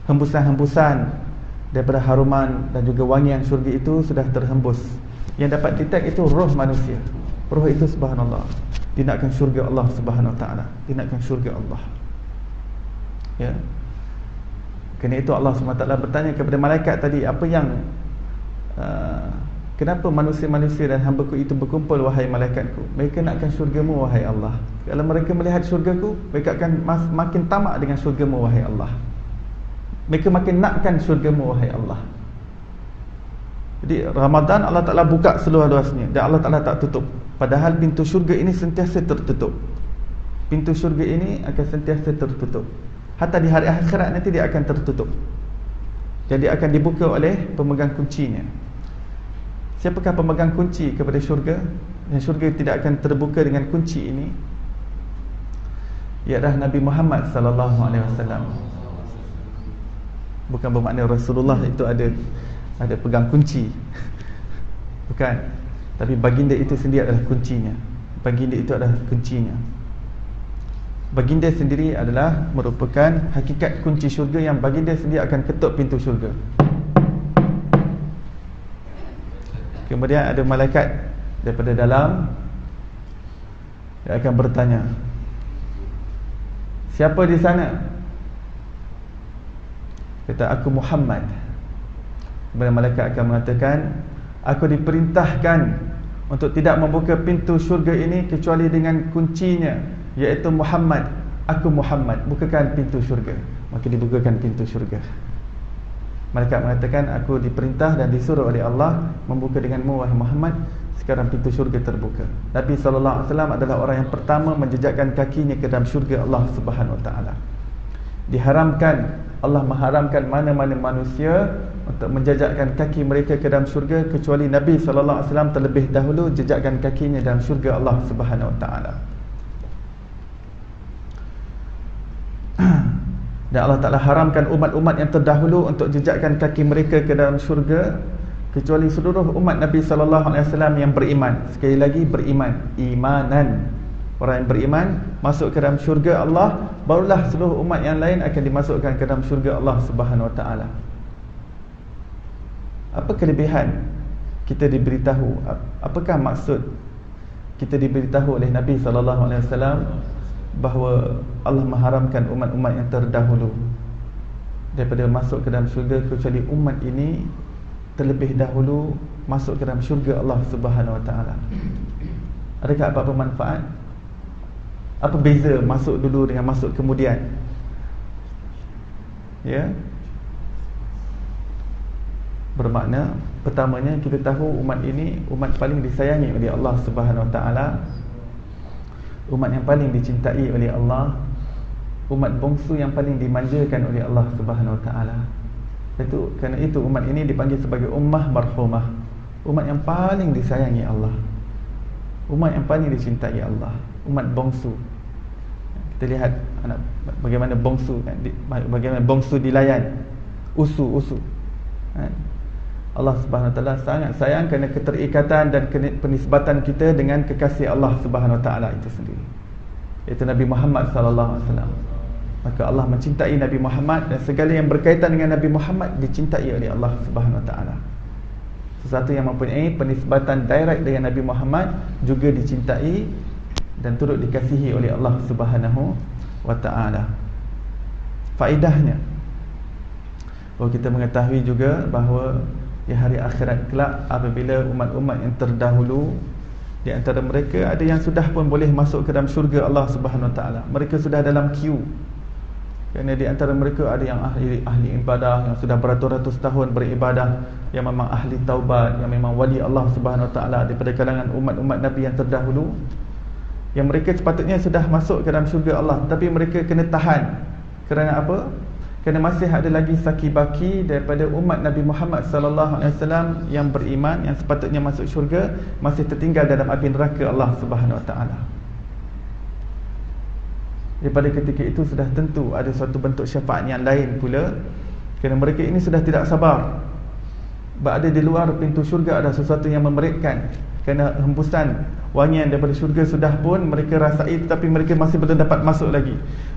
Hembusan-hembusan daripada haruman dan juga wangian syurga itu sudah terhembus. Yang dapat detect itu roh manusia. Roh itu subhanallah, dia nakkan syurga Allah Subhanahu Wa Taala. Dia nakkan syurga Allah. Ya. Kerana itu Allah Subhanahu Wa Taala bertanya kepada malaikat tadi, apa yang kenapa manusia-manusia dan hamba-Ku itu berkumpul wahai malaikatku? Mereka nakkan syurga-Mu wahai Allah. Kalau mereka melihat syurga-Ku, mereka akan makin tamak dengan syurga-Mu wahai Allah. Mereka makin nakkan syurga-Mu wahai Allah. Jadi Ramadan Allah Ta'ala buka seluas-luasnya dan Allah Ta'ala tak tutup. Padahal pintu syurga ini sentiasa tertutup. Pintu syurga ini akan sentiasa tertutup. Hatta di hari akhirat nanti dia akan tertutup. Jadi akan dibuka oleh pemegang kuncinya. Siapakah pemegang kunci kepada syurga? Yang syurga tidak akan terbuka dengan kunci ini, ialah Nabi Muhammad sallallahu alaihi wasallam. Bukan bermakna Rasulullah itu ada pegang kunci. Bukan. Tapi baginda itu sendiri adalah kuncinya. Baginda itu adalah kuncinya. Baginda sendiri adalah merupakan hakikat kunci syurga yang baginda sendiri akan ketuk pintu syurga. Kemudian ada malaikat daripada dalam yang akan bertanya, siapa di sana? Kata, aku Muhammad. Kemudian malaikat akan mengatakan, aku diperintahkan untuk tidak membuka pintu syurga ini kecuali dengan kuncinya, iaitu Muhammad. Aku Muhammad, bukakan pintu syurga. Maka dibukakan pintu syurga. Malaikat mengatakan, aku diperintah dan disuruh oleh Allah membuka denganmu wahai Muhammad. Sekarang pintu syurga terbuka. Nabi SAW adalah orang yang pertama menjejakkan kakinya ke dalam syurga Allah Subhanahu Wa Taala. Diharamkan, Allah mengharamkan mana-mana manusia untuk menjejakkan kaki mereka ke dalam syurga kecuali Nabi SAW terlebih dahulu jejakkan kakinya dalam syurga Allah Subhanahu Wa Taala. Dan Allah Ta'ala haramkan umat-umat yang terdahulu untuk jejakkan kaki mereka ke dalam syurga kecuali seluruh umat Nabi SAW yang beriman. Sekali lagi, beriman, imanan. Orang yang beriman masuk ke dalam syurga Allah, barulah seluruh umat yang lain akan dimasukkan ke dalam syurga Allah Subhanahu Wa Taala. Apa kelebihan kita diberitahu? Apakah maksud kita diberitahu oleh Nabi SAW bahawa Allah mengharamkan umat-umat yang terdahulu daripada masuk ke dalam syurga kecuali umat ini terlebih dahulu masuk ke dalam syurga Allah Subhanahu Wa Taala? Adakah apa-apa manfaat? Apa beza masuk dulu dengan masuk kemudian? Ya. Bermakna pertamanya kita tahu umat ini umat paling disayangi oleh Allah Subhanahu Wa Taala, umat yang paling dicintai oleh Allah, umat bongsu yang paling dimanjakan oleh Allah Subhanahu Wa Taala. Itu kerana itu umat ini dipanggil sebagai ummah marhumah, umat yang paling disayangi Allah, umat yang paling dicintai Allah, umat bongsu. Kita lihat bagaimana bongsu kan, bagaimana bongsu dilayan, usu. Allah Subhanahu Wa Taala sangat sayang kerana keterikatan dan penisbatan kita dengan kekasih Allah Subhanahu Wa Taala itu sendiri, iaitu Nabi Muhammad sallallahu alaihi wasallam. Maka Allah mencintai Nabi Muhammad dan segala yang berkaitan dengan Nabi Muhammad dicintai oleh Allah Subhanahu Wa Taala. Sesuatu yang mempunyai penisbatan direct dengan Nabi Muhammad juga dicintai dan turut dikasihi oleh Allah Subhanahu Wa Taala. Faedahnya, bahawa kita mengetahui juga bahawa di hari akhirat kelak apabila umat-umat yang terdahulu di antara mereka ada yang sudah pun boleh masuk ke dalam syurga Allah Subhanahu Wa Taala, mereka sudah dalam queue. Kerana di antara mereka ada yang ahli ibadah, yang sudah beratus-ratus tahun beribadah, yang memang ahli taubat, yang memang wali Allah Subhanahu Wa Taala daripada kalangan umat-umat Nabi yang terdahulu, yang mereka sepatutnya sudah masuk ke dalam syurga Allah, tapi mereka kena tahan. Kerana apa? Kerana masih ada lagi saki-baki daripada umat Nabi Muhammad sallallahu alaihi wasallam yang beriman, yang sepatutnya masuk syurga, masih tertinggal dalam api neraka Allah Subhanahu Wa Taala. Daripada ketika itu sudah tentu ada suatu bentuk syafaat yang lain pula, kerana mereka ini sudah tidak sabar. Berada di luar pintu syurga ada sesuatu yang memerikkan, kerana hembusan wangian daripada syurga sudah pun mereka rasai, tetapi mereka masih belum dapat masuk lagi.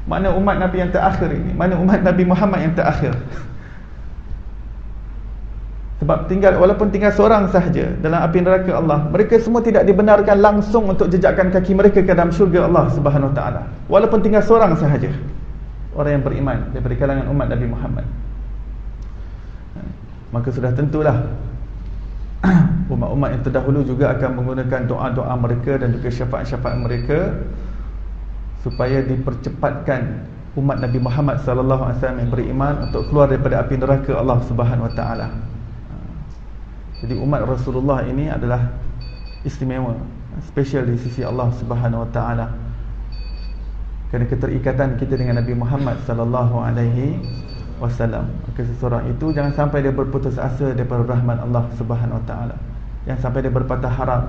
Mana umat Nabi yang terakhir ini? Mana umat Nabi Muhammad yang terakhir? Sebab walaupun tinggal seorang sahaja dalam api neraka Allah, mereka semua tidak dibenarkan langsung untuk jejakkan kaki mereka ke dalam syurga Allah Subhanahu Wa Taala. Walaupun tinggal seorang sahaja orang yang beriman daripada kalangan umat Nabi Muhammad. Maka sudah tentulah umat-umat yang terdahulu juga akan menggunakan doa-doa mereka dan juga syafaat-syafaat mereka supaya dipercepatkan umat Nabi Muhammad sallallahu alaihi wasallam yang beriman untuk keluar daripada api neraka Allah Subhanahu Wa Taala. Jadi umat Rasulullah ini adalah istimewa, special di sisi Allah Subhanahu Wa Taala. Kerana keterikatan kita dengan Nabi Muhammad sallallahu alaihi wasallam. Maka seseorang itu jangan sampai dia berputus asa daripada rahmat Allah Subhanahu Wa Taala. Jangan sampai dia berpatah harap.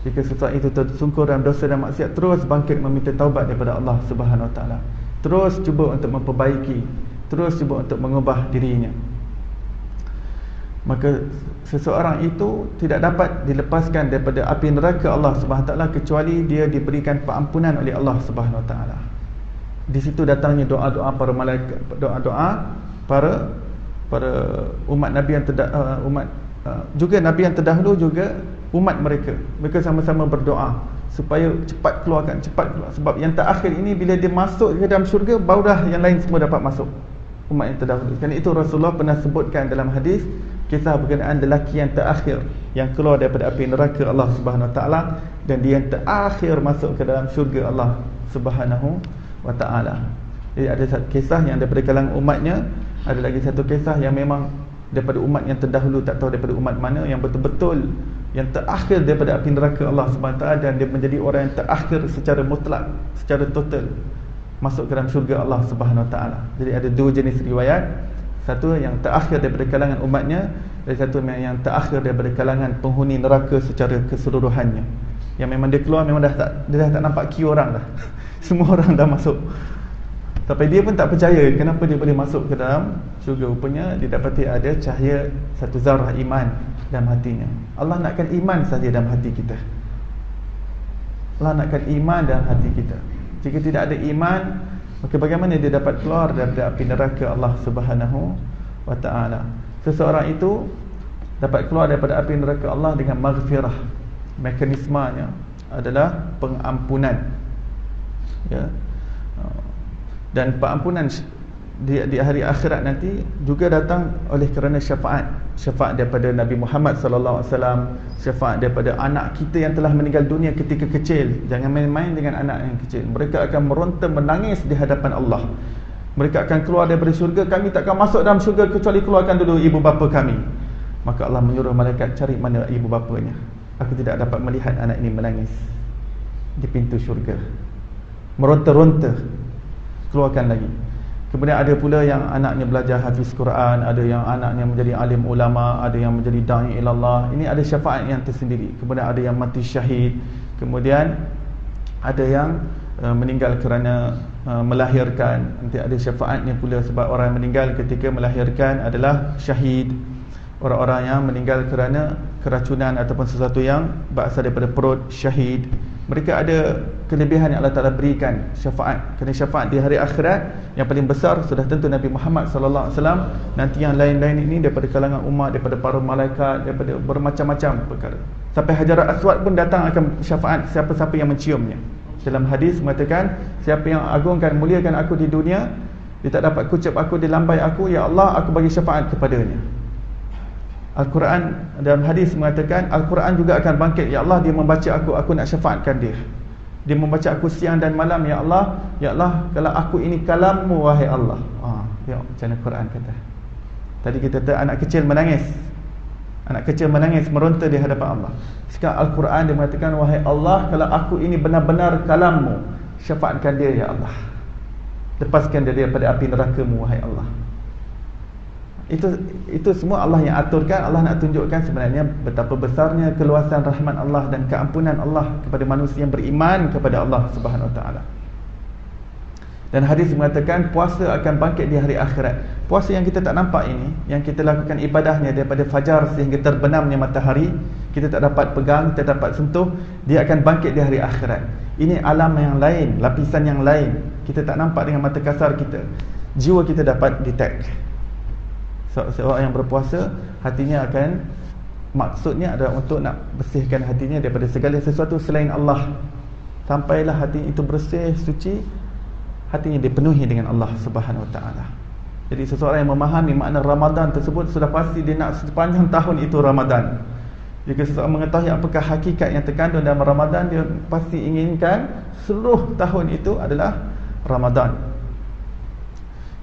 Jika seseorang itu tersungkur dalam dosa dan maksiat, terus bangkit meminta taubat daripada Allah Subhanahu Wa Taala. Terus cuba untuk memperbaiki, terus cuba untuk mengubah dirinya. Maka seseorang itu tidak dapat dilepaskan daripada api neraka Allah Subhanahu Wa Taala kecuali dia diberikan pengampunan oleh Allah Subhanahu Wa Taala. Di situ datangnya doa-doa para malaikat, doa-doa para umat Nabi yang juga Nabi yang terdahulu, juga umat mereka. Mereka sama-sama berdoa supaya cepat keluar. Sebab yang terakhir ini bila dia masuk ke dalam syurga, barulah yang lain semua dapat masuk, umat yang terdahulu. Kerana itu Rasulullah pernah sebutkan dalam hadis kisah berkenaan lelaki yang terakhir yang keluar daripada api neraka Allah Subhanahu Wa Taala, dan dia yang terakhir masuk ke dalam syurga Allah Subhanahu Wa Taala. Jadi ada satu kisah yang daripada kalangan umatnya, ada lagi satu kisah yang memang daripada umat yang terdahulu, tak tahu daripada umat mana, yang betul-betul yang terakhir daripada api neraka Allah Subhanahu Wa Taala, dan dia menjadi orang yang terakhir secara mutlak, secara total masuk ke dalam syurga Allah Subhanahu Wa Taala. Jadi ada dua jenis riwayat. Satu yang terakhir daripada kalangan umatnya, dan satu yang terakhir daripada kalangan penghuni neraka secara keseluruhannya. Yang memang dia keluar memang dia dah tak nampak queue orang dah. Semua orang dah masuk. Tapi dia pun tak percaya kenapa dia boleh masuk ke dalam syurga. Rupanya dia dapati ada cahaya satu zarah iman dalam hatinya. Allah nakkan iman saja dalam hati kita. Allah nakkan iman dalam hati kita. Jika tidak ada iman, maka bagaimana dia dapat keluar daripada api neraka Allah Subhanahu Wa Taala? Seseorang itu dapat keluar daripada api neraka Allah dengan maghfirah. Mekanismenya adalah pengampunan. Ya. Dan pengampunan di hari akhirat nanti juga datang oleh kerana syafaat daripada Nabi Muhammad sallallahu alaihi wasallam, syafaat daripada anak kita yang telah meninggal dunia ketika kecil. Jangan main-main dengan anak yang kecil. Mereka akan meronta menangis di hadapan Allah. Mereka akan keluar daripada syurga. Kami takkan masuk dalam syurga kecuali keluarkan dulu ibu bapa kami. Maka Allah menyuruh malaikat cari mana ibu bapanya. Aku tidak dapat melihat anak ini menangis di pintu syurga. Meronta-ronta, keluarkan lagi. Kemudian ada pula yang anaknya belajar hafiz Quran, ada yang anaknya menjadi alim ulama, ada yang menjadi da'i ilallah. Ini ada syafaat yang tersendiri. Kemudian ada yang mati syahid. Kemudian ada yang meninggal kerana melahirkan. Nanti ada syafaatnya pula, sebab orang yang meninggal ketika melahirkan adalah syahid. Orang-orang yang meninggal kerana keracunan ataupun sesuatu yang berasal daripada perut, syahid. Mereka ada kelebihan yang Allah Ta'ala berikan syafaat. Kerana syafaat di hari akhirat yang paling besar sudah tentu Nabi Muhammad sallallahu alaihi wasallam. Nanti yang lain-lain ini daripada kalangan umat, daripada para malaikat, daripada bermacam-macam perkara. Sampai Hajarat Aswad pun datang akan syafaat siapa-siapa yang menciumnya. Dalam hadis mengatakan, siapa yang agungkan, muliakan aku di dunia, dia tak dapat kucap aku, dia lambai aku, ya Allah, aku bagi syafaat kepadanya. Al-Quran dalam hadis mengatakan Al-Quran juga akan bangkit, ya Allah, dia membaca aku nak syafaatkan dia. Dia membaca aku siang dan malam, ya Allah, kalau aku ini kalammu wahai Allah. Tengok macam mana Quran kata. Tadi kita tahu anak kecil menangis. Anak kecil menangis, meronta di hadapan Allah. Sekarang Al-Quran dia mengatakan, wahai Allah, kalau aku ini benar-benar kalammu, syafaatkan dia ya Allah. Lepaskan dia daripada api neraka-Mu wahai Allah. Itu semua Allah yang aturkan. Allah nak tunjukkan sebenarnya betapa besarnya keluasan rahmat Allah dan keampunan Allah kepada manusia yang beriman kepada Allah Subhanahu Wa Taala. Dan hadis mengatakan puasa akan bangkit di hari akhirat. Puasa yang kita tak nampak ini, yang kita lakukan ibadahnya daripada fajar sehingga terbenamnya matahari, kita tak dapat pegang, kita tak dapat sentuh, dia akan bangkit di hari akhirat. Ini alam yang lain, lapisan yang lain. Kita tak nampak dengan mata kasar kita. Jiwa kita dapat detect. Seorang yang berpuasa, hatinya akan, maksudnya adalah untuk nak bersihkan hatinya daripada segala sesuatu selain Allah. Sampailah hati itu bersih, suci, hatinya dipenuhi dengan Allah Subhanahu Wa Taala. Jadi seseorang yang memahami makna Ramadan tersebut, sudah pasti dia nak sepanjang tahun itu Ramadan. Jika seseorang mengetahui apakah hakikat yang terkandung dalam Ramadan, dia pasti inginkan seluruh tahun itu adalah Ramadan.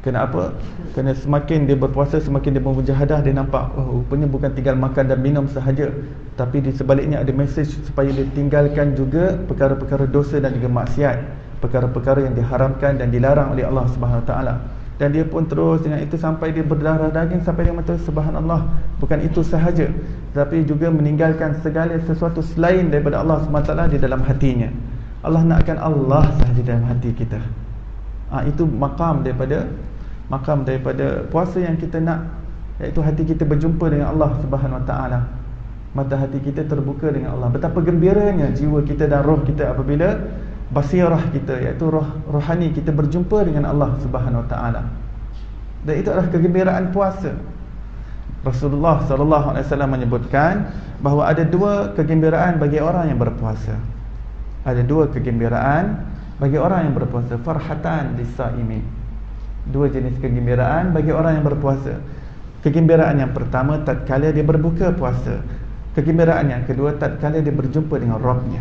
Kenapa? Kerana semakin dia berpuasa, semakin dia bermujahadah, dia nampak, rupanya bukan tinggal makan dan minum sahaja, tapi di sebaliknya ada mesej supaya dia tinggalkan juga perkara-perkara dosa dan juga maksiat, perkara-perkara yang diharamkan dan dilarang oleh Allah Subhanahu Wa Taala. Dan dia pun terus dengan itu sampai dia berdarah daging, sampai dia mengatakan subhanallah. Bukan itu sahaja, tapi juga meninggalkan segala sesuatu selain daripada Allah Subhanahu Wa Taala di dalam hatinya. Allah nakkan Allah sahaja dalam hati kita. Itu makam daripada puasa yang kita nak, iaitu hati kita berjumpa dengan Allah Subhanahu Wa Taala. Mata hati kita terbuka dengan Allah. Betapa gembiranya jiwa kita dan roh kita apabila basirah kita, iaitu rohani kita berjumpa dengan Allah Subhanahu Wa Taala. Dan itu adalah kegembiraan puasa. Rasulullah sallallahu alaihi wasallam menyebutkan bahawa ada dua kegembiraan bagi orang yang berpuasa. Ada dua kegembiraan bagi orang yang berpuasa. Farhatan lis-saimin. Dua jenis kegembiraan bagi orang yang berpuasa. Kegembiraan yang pertama tatkala dia berbuka puasa. Kegembiraan yang kedua tatkala dia berjumpa dengan Rabb-Nya.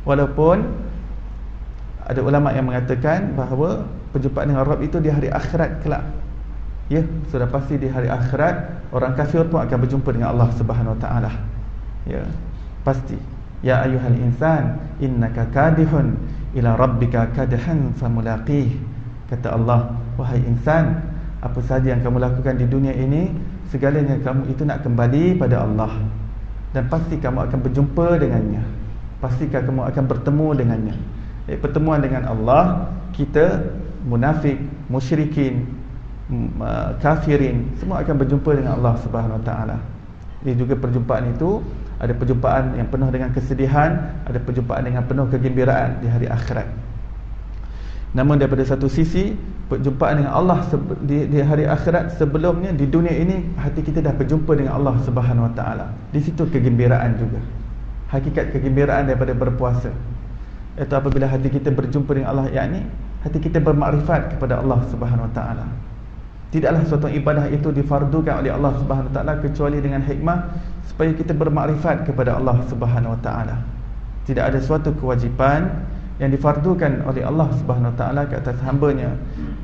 Walaupun ada ulama yang mengatakan bahawa perjumpaan dengan Rabb itu di hari akhirat kelak. Ya, sudah pasti di hari akhirat orang kafir pun akan berjumpa dengan Allah Subhanahu Wa Taala. Ya, pasti. Ya ayyuhal insan innaka kadihun ila rabbika kadhan famulaqih. Kata Allah, wahai insan, apa sahaja yang kamu lakukan di dunia ini, segalanya kamu itu nak kembali pada Allah. Dan pasti kamu akan berjumpa dengannya. Pastikan kamu akan bertemu dengannya. Pertemuan dengan Allah, kita munafik, musyrikin, kafirin, semua akan berjumpa dengan Allah Subhanahu Wa Taala. Jadi juga perjumpaan itu ada perjumpaan yang penuh dengan kesedihan, ada perjumpaan dengan penuh kegembiraan di hari akhirat. Namun daripada satu sisi, perjumpaan dengan Allah di hari akhirat, sebelumnya di dunia ini hati kita dah berjumpa dengan Allah Subhanahu Wa Taala. Di situ kegembiraan juga. Hakikat kegembiraan daripada berpuasa, itu apabila hati kita berjumpa dengan Allah, yakni hati kita bermakrifat kepada Allah Subhanahu Wa Taala. Tidaklah suatu ibadah itu difardukan oleh Allah Subhanahu Wa Taala kecuali dengan hikmah supaya kita bermakrifat kepada Allah Subhanahu Wa Taala. Tidak ada suatu kewajipan yang difardukan oleh Allah Subhanahu Wa Taala ke atas hamba-Nya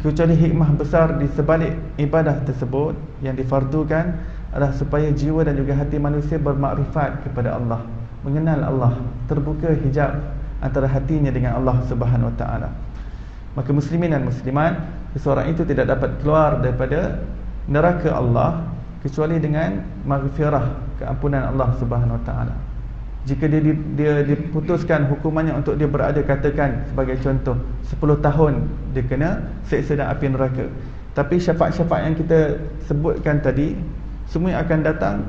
kecuali hikmah besar di sebalik ibadah tersebut. Yang difardukan adalah supaya jiwa dan juga hati manusia bermakrifat kepada Allah, mengenal Allah, terbuka hijab antara hatinya dengan Allah Subhanahu Wa Taala. Maka muslimin dan muslimat, seseorang itu tidak dapat keluar daripada neraka Allah kecuali dengan maghfirah, keampunan Allah Subhanahu Wa Taala. Jika dia diputuskan hukumannya untuk dia berada, katakan sebagai contoh 10 tahun dia kena seksa dan api neraka, tapi syafaat-syafaat yang kita sebutkan tadi semua akan datang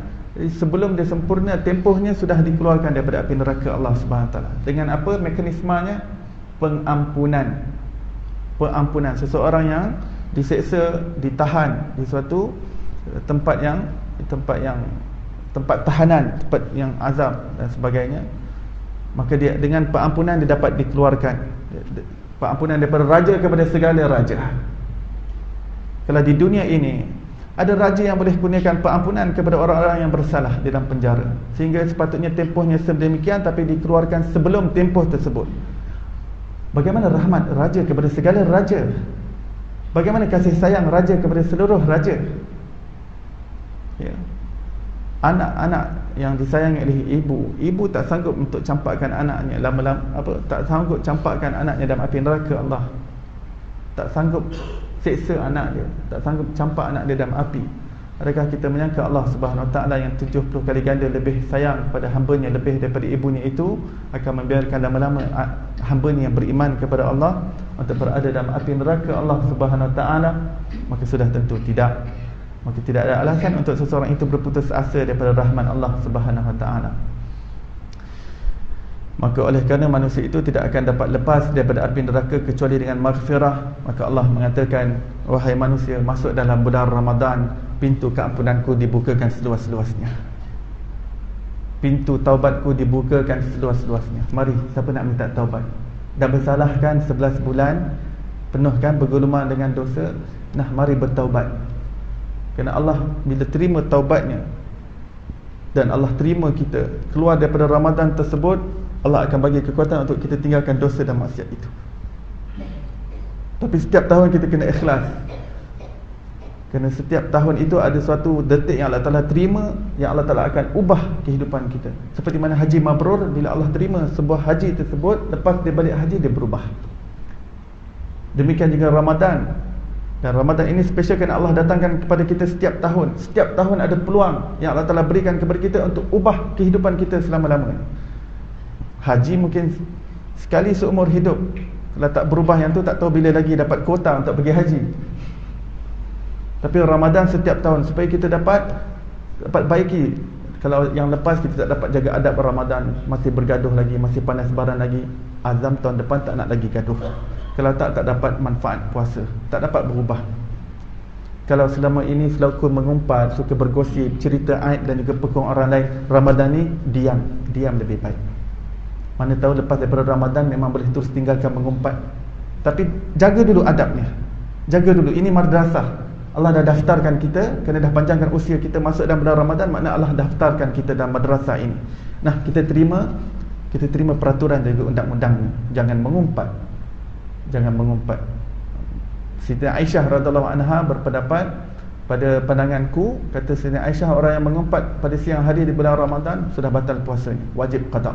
sebelum dia sempurna, tempohnya sudah dikeluarkan daripada api neraka Allah Subhanahu Wa Taala. Dengan apa temanya? Pengampunan seseorang yang diseksa, ditahan di suatu tempat tahanan, tempat yang azab dan sebagainya, maka dia dengan pengampunan dia dapat dikeluarkan. Pengampunan daripada raja kepada segala raja. Kalau di dunia ini Ada raja yang boleh kurniakan pengampunan kepada orang-orang yang bersalah di dalam penjara, sehingga sepatutnya tempohnya sedemikian, tapi dikeluarkan sebelum tempoh tersebut. Bagaimana rahmat raja kepada segala raja? Bagaimana kasih sayang raja kepada seluruh raja? Ya. Anak-anak yang disayangi oleh ibu tak sanggup untuk campakkan anaknya tak sanggup campakkan anaknya dalam api neraka Allah. Tak sanggup seksa anak dia, tak sanggup campak anak dia dalam api. Adakah kita menyangka Allah Subhanahu Wa Taala yang 70 kali ganda lebih sayang pada hamba-Nya lebih daripada ibunya itu akan membiarkan lama-lama hamba-Nya yang beriman kepada Allah untuk berada dalam api neraka Allah Subhanahu Wa Taala? Maka sudah tentu tidak. Maka tidak ada alasan untuk seseorang itu berputus asa daripada rahmat Allah Subhanahu Wa Taala. Maka oleh kerana manusia itu tidak akan dapat lepas daripada api neraka kecuali dengan maghfirah, maka Allah mengatakan, wahai manusia, masuk dalam bulan Ramadan, pintu keampunanku dibukakan seluas-luasnya, pintu taubatku dibukakan seluas-luasnya. Mari, siapa nak minta taubat? Dah bersalah kan 11 bulan, penuh kan bergulungan dengan dosa. Nah, mari bertaubat. Kerana Allah bila terima taubatnya dan Allah terima kita keluar daripada Ramadan tersebut, Allah akan bagi kekuatan untuk kita tinggalkan dosa dan maksiat itu. Tapi setiap tahun kita kena ikhlas, kerana setiap tahun itu ada suatu detik yang Allah Ta'ala terima, yang Allah Ta'ala akan ubah kehidupan kita. Seperti mana haji mabrur, bila Allah terima sebuah haji tersebut, lepas dia balik haji, dia berubah. Demikian juga Ramadan. Dan Ramadan ini special kerana Allah datangkan kepada kita setiap tahun. Setiap tahun ada peluang yang Allah Ta'ala berikan kepada kita untuk ubah kehidupan kita selama-lamanya. Haji mungkin sekali seumur hidup. Kalau tak berubah yang tu, tak tahu bila lagi dapat kuota untuk pergi haji. Tapi Ramadan setiap tahun, supaya kita dapat baiki. Kalau yang lepas kita tak dapat jaga adab Ramadan, masih bergaduh lagi, masih panas baran lagi, azam tahun depan tak nak lagi gaduh. Kalau tak dapat manfaat puasa, tak dapat berubah. Kalau selama ini selalu mengumpat, suka bergosip, cerita aib dan juga pekong orang lain, Ramadan ni diam lebih baik. Mana tahu lepas daripada Ramadan memang boleh terus tinggalkan mengumpat. Tapi jaga dulu adabnya. Jaga dulu, ini madrasah. Allah dah daftarkan kita, kerana dah panjangkan usia kita masuk dalam bulan Ramadan, makna Allah daftarkan kita dalam madrasah ini. Nah, kita terima peraturan dan juga undang-undangnya. Jangan mengumpat. Jangan mengumpat. Siti Aisyah radhiyallahu anha berpendapat, pada pandanganku, kata Siti Aisyah, orang yang mengumpat pada siang hari di bulan Ramadan sudah batal puasanya, wajib qada.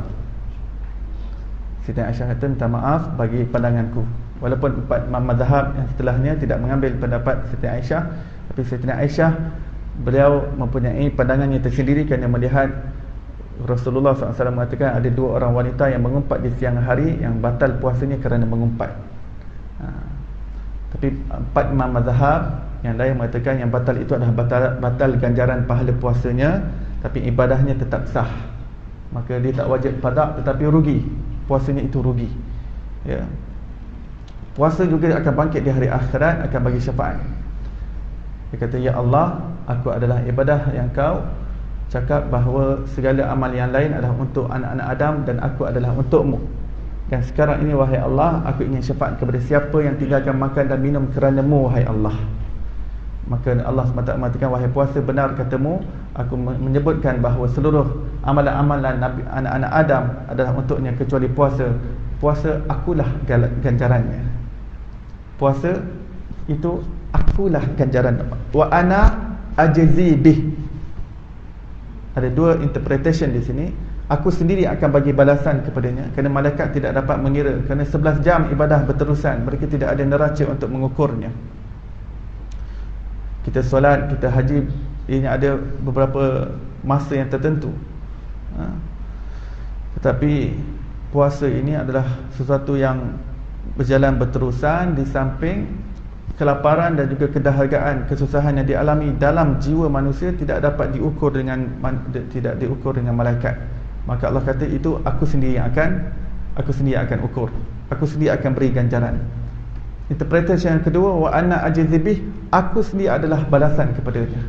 Siti Aisyah kata, minta maaf bagi pandanganku. Walaupun empat mazhab yang setelahnya tidak mengambil pendapat Siti Aisyah, tapi Siti Aisyah, beliau mempunyai pandangannya tersendiri kerana melihat Rasulullah SAW mengatakan ada dua orang wanita yang mengumpat di siang hari yang batal puasanya kerana mengumpat. Tapi empat imam mazhab yang lain mengatakan yang batal itu adalah batal ganjaran pahala puasanya, tapi ibadahnya tetap sah. Maka dia tak wajib qada, tetapi rugi. Puasanya itu rugi. Ya. Puasa juga akan bangkit di hari akhirat, akan bagi syafaat. Dia kata, ya Allah, aku adalah ibadah yang kau cakap bahawa segala amal yang lain adalah untuk anak-anak Adam dan aku adalah untukmu. Dan sekarang ini wahai Allah, aku ingin syafaat kepada siapa yang tinggalkan makan dan minum kerana-Mu wahai Allah. Maka Allah SWT mengatakan, wahai puasa, benar katamu, aku menyebutkan bahawa seluruh amalan-amalan anak-anak Adam adalah untuknya kecuali puasa. Puasa akulah ganjarannya. Puasa itu akulah ganjaran. Wa ana ajzi bih. Ada dua interpretation di sini. Aku sendiri akan bagi balasan kepadanya, kerana malaikat tidak dapat mengira, kerana 11 jam ibadah berterusan, mereka tidak ada neraca untuk mengukurnya. Kita solat, kita haji, ini ada beberapa masa yang tertentu. Tetapi puasa ini adalah sesuatu yang berjalan berterusan, di samping kelaparan dan juga kedahagaan, kesusahan yang dialami dalam jiwa manusia tidak dapat diukur dengan malaikat. Maka Allah kata, itu aku sendiri akan ukur, aku sendiri akan beri ganjaran. Interpretation yang kedua, wa anna ajzibih, aku sendiri adalah balasan kepadanya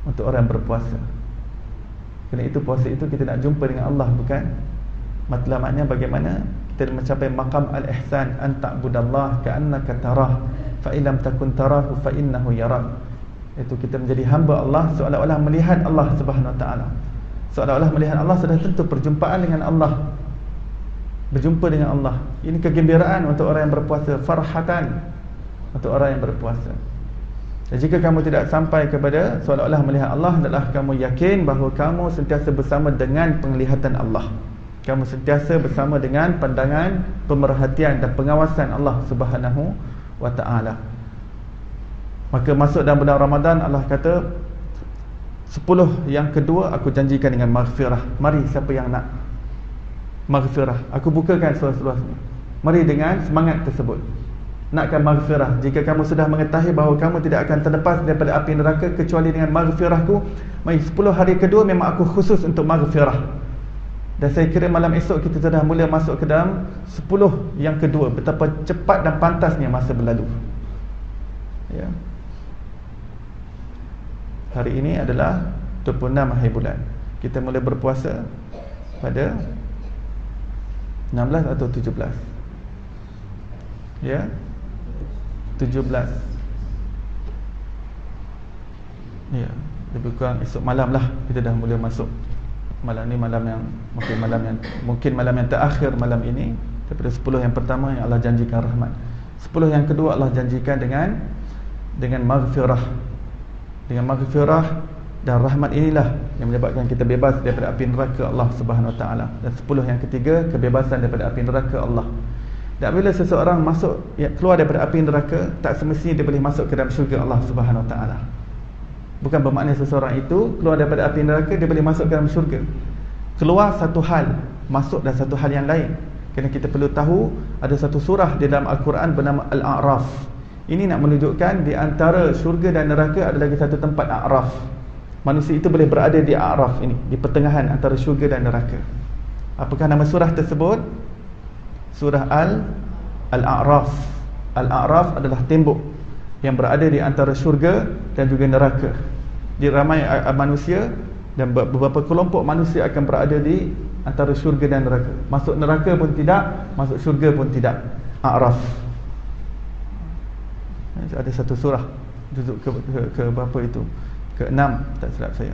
untuk orang berpuasa. Kerana itu puasa itu kita nak jumpa dengan Allah, bukan? Matlamatnya bagaimana kita mencapai maqam al-ihsan, an ta'budallah ka'annaka tarah fa illam takun tarahu fa innahu yarak. iaitu kita menjadi hamba Allah seolah-olah melihat Allah Subhanahu Wa Taala. Seolah-olah melihat Allah, sudah tentu perjumpaan dengan Allah, berjumpa dengan Allah. Ini kegembiraan untuk orang yang berpuasa, farhatan untuk orang yang berpuasa. Dan jika kamu tidak sampai kepada seolah-olah melihat Allah, adalah kamu yakin bahawa kamu sentiasa bersama dengan penglihatan Allah. Kamu sentiasa bersama dengan pandangan, pemerhatian dan pengawasan Allah Subhanahu Wa Taala. Maka masuk dalam bulan Ramadan, Allah kata 10 yang kedua aku janjikan dengan maghfirah. Mari siapa yang nak maghfirah, aku bukakan seluas-luasnya. Mari dengan semangat tersebut, nakkan maghfirah. Jika kamu sudah mengetahui bahawa kamu tidak akan terlepas daripada api neraka kecuali dengan maghfirahku, mari 10 hari kedua memang aku khusus untuk maghfirah. Dan saya kira malam esok kita sudah mula masuk ke dalam 10 yang kedua. Betapa cepat dan pantasnya masa berlalu, ya. Hari ini adalah 26 hari bulan. Kita mula berpuasa pada 16 atau 17? Ya, 17. Ya, lebih kurang esok malam lah kita dah mula masuk. Malam ni malam yang mungkin malam yang terakhir malam ini daripada 10 yang pertama yang Allah janjikan rahmat. 10 yang kedua Allah janjikan dengan maghfirah. Dengan maghfirah dan rahmat inilah yang menyebabkan kita bebas daripada api neraka Allah Subhanahu Wa Taala. Dan 10 yang ketiga, kebebasan daripada api neraka Allah. Dan bila seseorang keluar daripada api neraka, tak semestinya dia boleh masuk ke dalam syurga Allah Subhanahu Wa Taala. Bukan bermakna seseorang itu keluar daripada api neraka dia boleh masuk ke dalam syurga. Keluar satu hal, masuk dan satu hal yang lain. Kerana kita perlu tahu ada satu surah di dalam Al-Quran bernama Al-A'raf. Ini nak menunjukkan di antara syurga dan neraka ada lagi satu tempat, A'raf. Manusia itu boleh berada di A'raf ini, di pertengahan antara syurga dan neraka. Apakah nama surah tersebut? Surah Al-A'raf. Al-A'raf adalah tembok yang berada di antara syurga dan juga neraka. Di ramai manusia dan beberapa kelompok manusia akan berada di antara syurga dan neraka. Masuk neraka pun tidak, masuk syurga pun tidak. A'raf. Ada satu surah juzuk ke berapa itu? Ke-6 tak silap saya.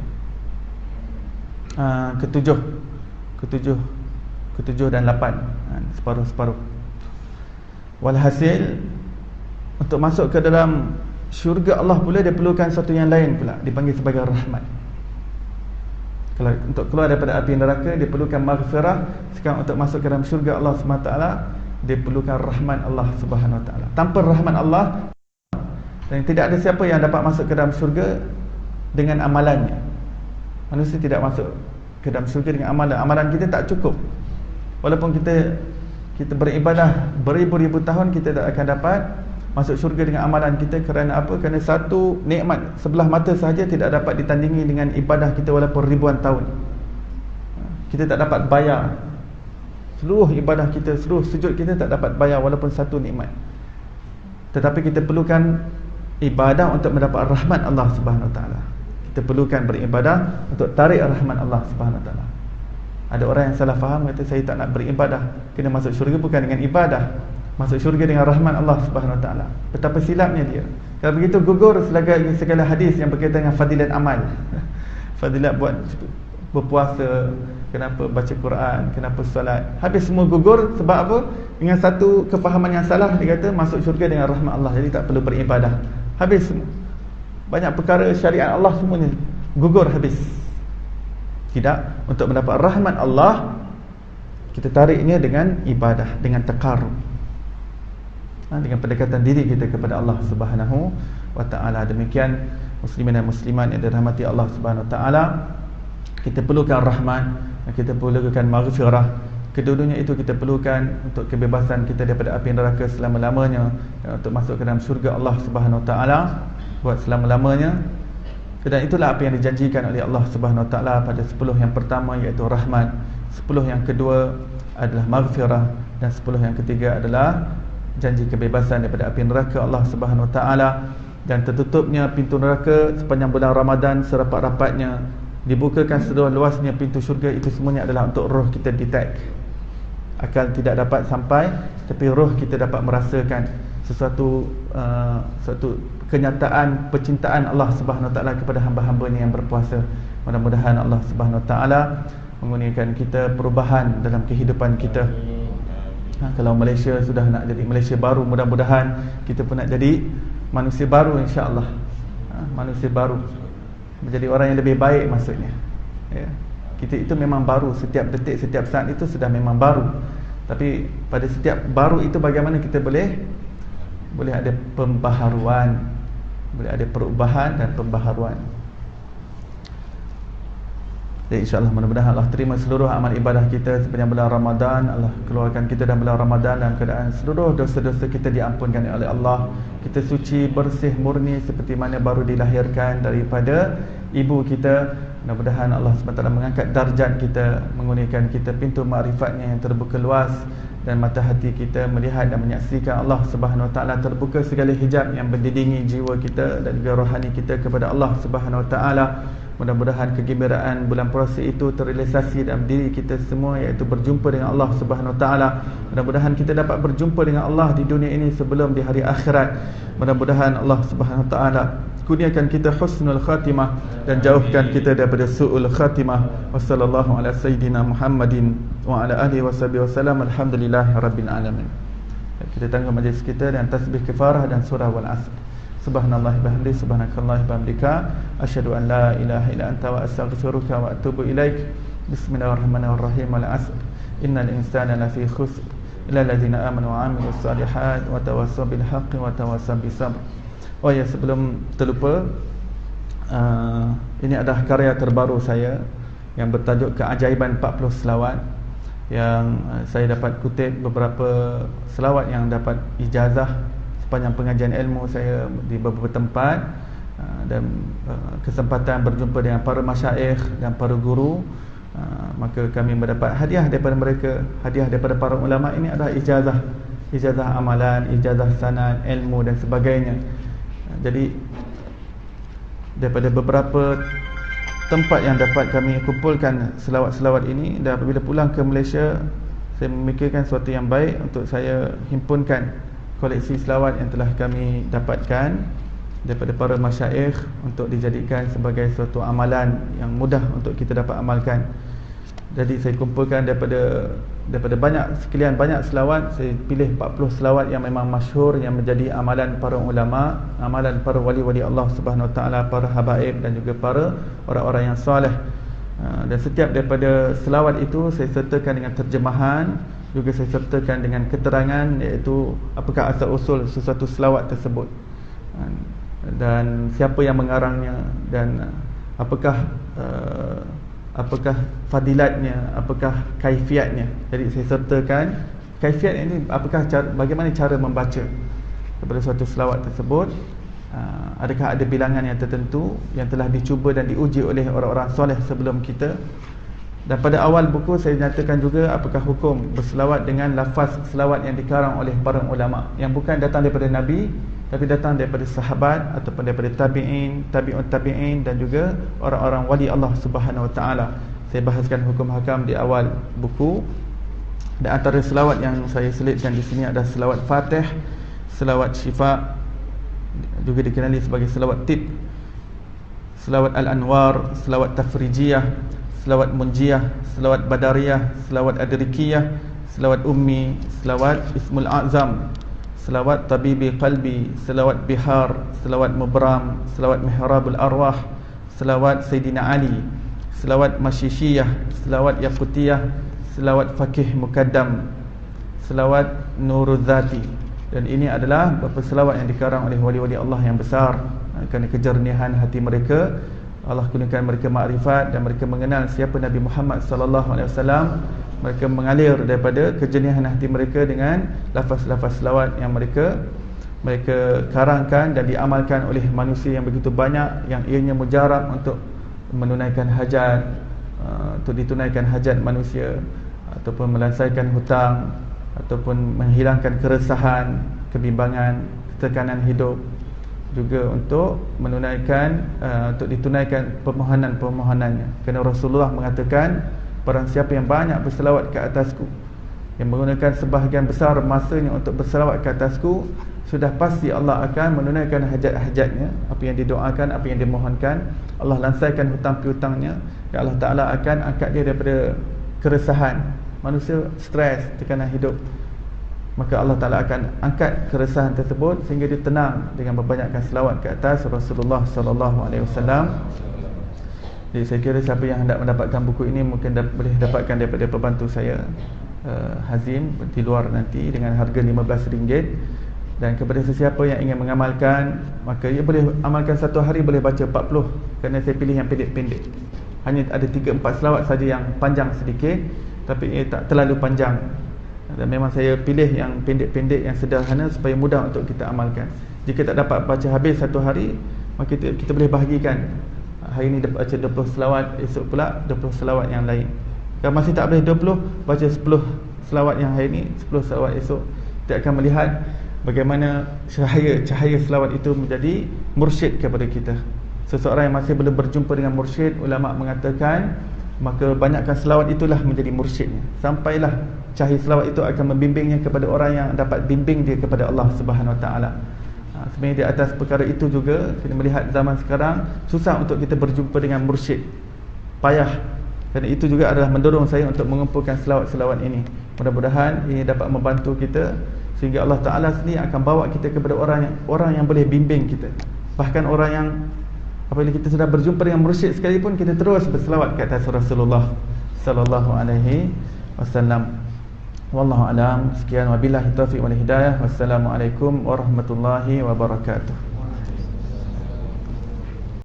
Ke-7 dan 8. Separuh-separuh. Walhasil untuk masuk ke dalam syurga Allah pula dia perlukan satu yang lain pula, dipanggil sebagai rahmat. Kalau untuk keluar daripada api neraka dia perlukan maghfirah. Sekarang untuk masuk ke dalam syurga Allah SWT dia perlukan rahmat Allah Subhanahu Wa Taala. Tanpa rahmat Allah, dan tidak ada siapa yang dapat masuk ke dalam syurga dengan amalannya. Manusia tidak masuk ke dalam syurga dengan amalan. Amalan kita tak cukup. Walaupun kita beribadah beribu-ribu tahun, kita tak akan dapat masuk syurga dengan amalan kita. Kerana apa? Kerana satu nikmat sebelah mata sahaja tidak dapat ditandingi dengan ibadah kita walaupun ribuan tahun. Kita tak dapat bayar seluruh ibadah kita, seluruh sujud kita tak dapat bayar walaupun satu nikmat. Tetapi kita perlukan ibadah untuk mendapat rahmat Allah Subhanahu Wa Taala. Kita perlukan beribadah untuk tarik rahmat Allah Subhanahu Wa Taala. Ada orang yang salah faham, kata saya tak nak beribadah, kena masuk syurga bukan dengan ibadah, masuk syurga dengan rahmat Allah Subhanahu Wa Taala. Betapa silapnya dia. Kalau begitu gugur segala hadis yang berkaitan dengan fadilat amal. Fadilat buat berpuasa, kenapa baca Quran, kenapa solat, habis semua gugur. Sebab apa? Dengan satu kefahaman yang salah, dia kata masuk syurga dengan rahmat Allah, jadi tak perlu beribadah. Habis semua. Banyak perkara syariat Allah semuanya gugur habis. Tidak, untuk mendapat rahmat Allah kita tariknya dengan ibadah, dengan taqarrub, dengan pendekatan diri kita kepada Allah Subhanahu Wa Taala. Demikian muslimin dan muslimat yang dirahmati Allah Subhanahu Wa Taala, kita perlukan rahmat dan kita perlukan maghfirah. Kedua-duanya itu kita perlukan untuk kebebasan kita daripada api neraka selama-lamanya, dan untuk masuk ke dalam syurga Allah Subhanahu Wa Taala buat selama-lamanya. Dan itulah apa yang dijanjikan oleh Allah Subhanahu Wa Taala pada 10 yang pertama, iaitu rahmat. 10 yang kedua adalah maghfirah, dan 10 yang ketiga adalah janji kebebasan daripada api neraka Allah Subhanahu Wa Taala. Dan tertutupnya pintu neraka sepanjang bulan Ramadan serapat-rapatnya, dibukakan seluas-luasnya pintu syurga. Itu semuanya adalah untuk roh kita detect. Akal tidak dapat sampai, tapi roh kita dapat merasakan suatu kenyataan percintaan Allah Subhanahu Wa Taala kepada hamba-hambanya yang berpuasa. Mudah-mudahan Allah Subhanahu Wa Taala mengurniakan kita perubahan dalam kehidupan kita. Kalau Malaysia sudah nak jadi Malaysia baru, mudah-mudahan kita pun nak jadi manusia baru, insya-Allah. Manusia baru, menjadi orang yang lebih baik maksudnya. Ya. Kita itu memang baru, setiap detik, setiap saat itu sudah memang baru. Tapi pada setiap baru itu bagaimana kita boleh ada pembaharuan, boleh ada perubahan dan pembaharuan. Jadi insya-Allah mudah-mudahan Allah terima seluruh amal ibadah kita sepanjang bulan Ramadan. Allah keluarkan kita dalam bulan Ramadan dalam keadaan seluruh dosa-dosa kita diampunkan oleh Allah. Kita suci, bersih, murni seperti mana baru dilahirkan daripada ibu kita. Mudah-mudahan Allah SWT mengangkat darjat kita, mengurniakan kita pintu makrifatnya yang terbuka luas, dan mata hati kita melihat dan menyaksikan Allah Subhanahu Wa Taala, terbuka segala hijab yang mendidingi jiwa kita dan juga rohani kita kepada Allah Subhanahu Wa Taala. Mudah-mudahan kegembiraan bulan puasa itu terrealisasi dalam diri kita semua, iaitu berjumpa dengan Allah Subhanahu Wa Taala. Mudah-mudahan kita dapat berjumpa dengan Allah di dunia ini sebelum di hari akhirat. Mudah-mudahan Allah Subhanahu Wa Taala kurniakan kita husnul khatimah dan jauhkan kita daripada su'ul khatimah. Wassallallahu ala sayyidina Muhammadin wa ala alihi wasallam. Alhamdulillahirabbil alamin. Kita tangguh majlis kita dengan tasbih kifarah dan surah wal asr. Subhanallah bihamdi, subhanakallah bihamdika, asyhadu an la ilaha illa anta wa astaghfiruka wa atubu ilaik. Bismillahirrahmanirrahim. Wal asr innal insana lafi khusr illa alladziina aamanu wa 'amilus shalihaat wa tawassaw bil haqqi wa tawassaw bis sabr. Oh ya, sebelum terlupa, ini adalah karya terbaru saya yang bertajuk Keajaiban 40 Selawat, yang saya dapat kutip beberapa selawat yang dapat ijazah sepanjang pengajian ilmu saya di beberapa tempat, dan kesempatan berjumpa dengan para masyaikh dan para guru. Maka kami mendapat hadiah daripada mereka, hadiah daripada para ulama. Ini adalah ijazah amalan, ijazah sanad, ilmu dan sebagainya. Jadi daripada beberapa tempat yang dapat kami kumpulkan selawat-selawat ini, dan apabila pulang ke Malaysia, saya memikirkan sesuatu yang baik untuk saya himpunkan koleksi selawat yang telah kami dapatkan daripada para masyaikh untuk dijadikan sebagai suatu amalan yang mudah untuk kita dapat amalkan. Jadi saya kumpulkan daripada sekian banyak selawat, saya pilih 40 selawat yang memang masyhur, yang menjadi amalan para ulama, amalan para wali-wali Allah Subhanahu Wa Taala, para habaib dan juga para orang-orang yang soleh. Dan setiap daripada selawat itu saya sertakan dengan terjemahan, juga saya sertakan dengan keterangan, iaitu apakah asal usul sesuatu selawat tersebut, dan siapa yang mengarangnya, dan apakah fadilatnya, apakah kaifiatnya. Jadi saya sertakan kaifiat ini, bagaimana cara membaca kepada suatu selawat tersebut. Adakah ada bilangan yang tertentu yang telah dicuba dan diuji oleh orang-orang soleh sebelum kita. Dan pada awal buku saya nyatakan juga apakah hukum berselawat dengan lafaz selawat yang dikarang oleh para ulama, yang bukan datang daripada Nabi, tapi datang daripada sahabat ataupun daripada tabi'in, tabi'ut tabi'in dan juga orang-orang wali Allah Subhanahu Wa Taala. Saya bahaskan hukum hakam di awal buku. Dan antara selawat yang saya selitkan di sini adalah selawat Fatih, selawat Syifa, juga dikenali sebagai selawat Tib, selawat Al-Anwar, selawat Tafrijiyah, selawat Munjiyah, selawat Badariyah, selawat Adrikiyah, selawat Ummi, selawat Ismul Azam, selawat Tabibi Qalbi, selawat Bihar, selawat Mubram, selawat Mihrabul Arwah, selawat Sayyidina Ali, selawat Masyishiyah, selawat Yaqutiyah, selawat Fakih Mukaddam, selawat Nurul Zati. Dan ini adalah beberapa selawat yang dikarang oleh wali-wali Allah yang besar, kerana kejernihan hati mereka. Allah gunakan mereka makrifat dan mereka mengenal siapa Nabi Muhammad sallallahu alaihi wasallam. Mereka mengalir daripada kejernihan hati mereka dengan lafaz-lafaz selawat yang mereka karangkan dan diamalkan oleh manusia yang begitu banyak, yang ianya mujarab untuk menunaikan hajat, untuk ditunaikan hajat manusia, ataupun melansaikan hutang, ataupun menghilangkan keresahan, kebimbangan, tekanan hidup, juga untuk untuk ditunaikan permohonan-permohonannya. Kerana Rasulullah mengatakan, barang siapa yang banyak berselawat ke atasku, yang menggunakan sebahagian besar masanya untuk berselawat ke atasku, sudah pasti Allah akan menunaikan hajat-hajatnya, apa yang didoakan, apa yang dimohonkan. Allah lansaikan hutang piutangnya, dan Allah Ta'ala akan angkat dia daripada keresahan. Manusia stres, tekanan hidup, maka Allah Ta'ala akan angkat keresahan tersebut sehingga dia tenang dengan membanyakkan selawat ke atas Rasulullah SAW. Jadi saya kira siapa yang hendak mendapatkan buku ini mungkin boleh dapatkan daripada pembantu saya, Hazim, di luar nanti dengan harga RM15. Dan kepada sesiapa yang ingin mengamalkan, maka ia boleh amalkan satu hari boleh baca 40, kerana saya pilih yang pendek-pendek. Hanya ada 3-4 selawat saja yang panjang sedikit, tapi ia tak terlalu panjang. Dan memang saya pilih yang pendek-pendek, yang sederhana supaya mudah untuk kita amalkan. Jika tak dapat baca habis satu hari, maka kita boleh bahagikan. Hari ini baca 20 selawat, esok pula 20 selawat yang lain. Kalau masih tak boleh 20, baca 10 selawat yang hari ini, 10 selawat esok. Kita akan melihat bagaimana cahaya selawat itu menjadi mursyid kepada kita. Seseorang yang masih belum berjumpa dengan mursyid, ulama mengatakan, maka banyakkan selawat itulah menjadi mursyidnya. Sampailah cahaya selawat itu akan membimbingnya kepada orang yang dapat bimbing dia kepada Allah Subhanahu Wa Taala. Sebenarnya di atas perkara itu juga kita melihat zaman sekarang susah untuk kita berjumpa dengan mursyid. Payah. Kerana itu juga adalah mendorong saya untuk mengumpulkan selawat-selawat ini. Mudah-mudahan ini dapat membantu kita sehingga Allah Ta'ala sendiri akan bawa kita kepada orang yang boleh bimbing kita. Bahkan orang yang apabila kita sudah berjumpa dengan mursyid sekalipun, kita terus berselawat ke atas Rasulullah sallallahu alaihi wasallam. Wallahu alam. Sekian, wabillahi taufiq wal hidayah. Wassalamualaikum warahmatullahi wabarakatuh.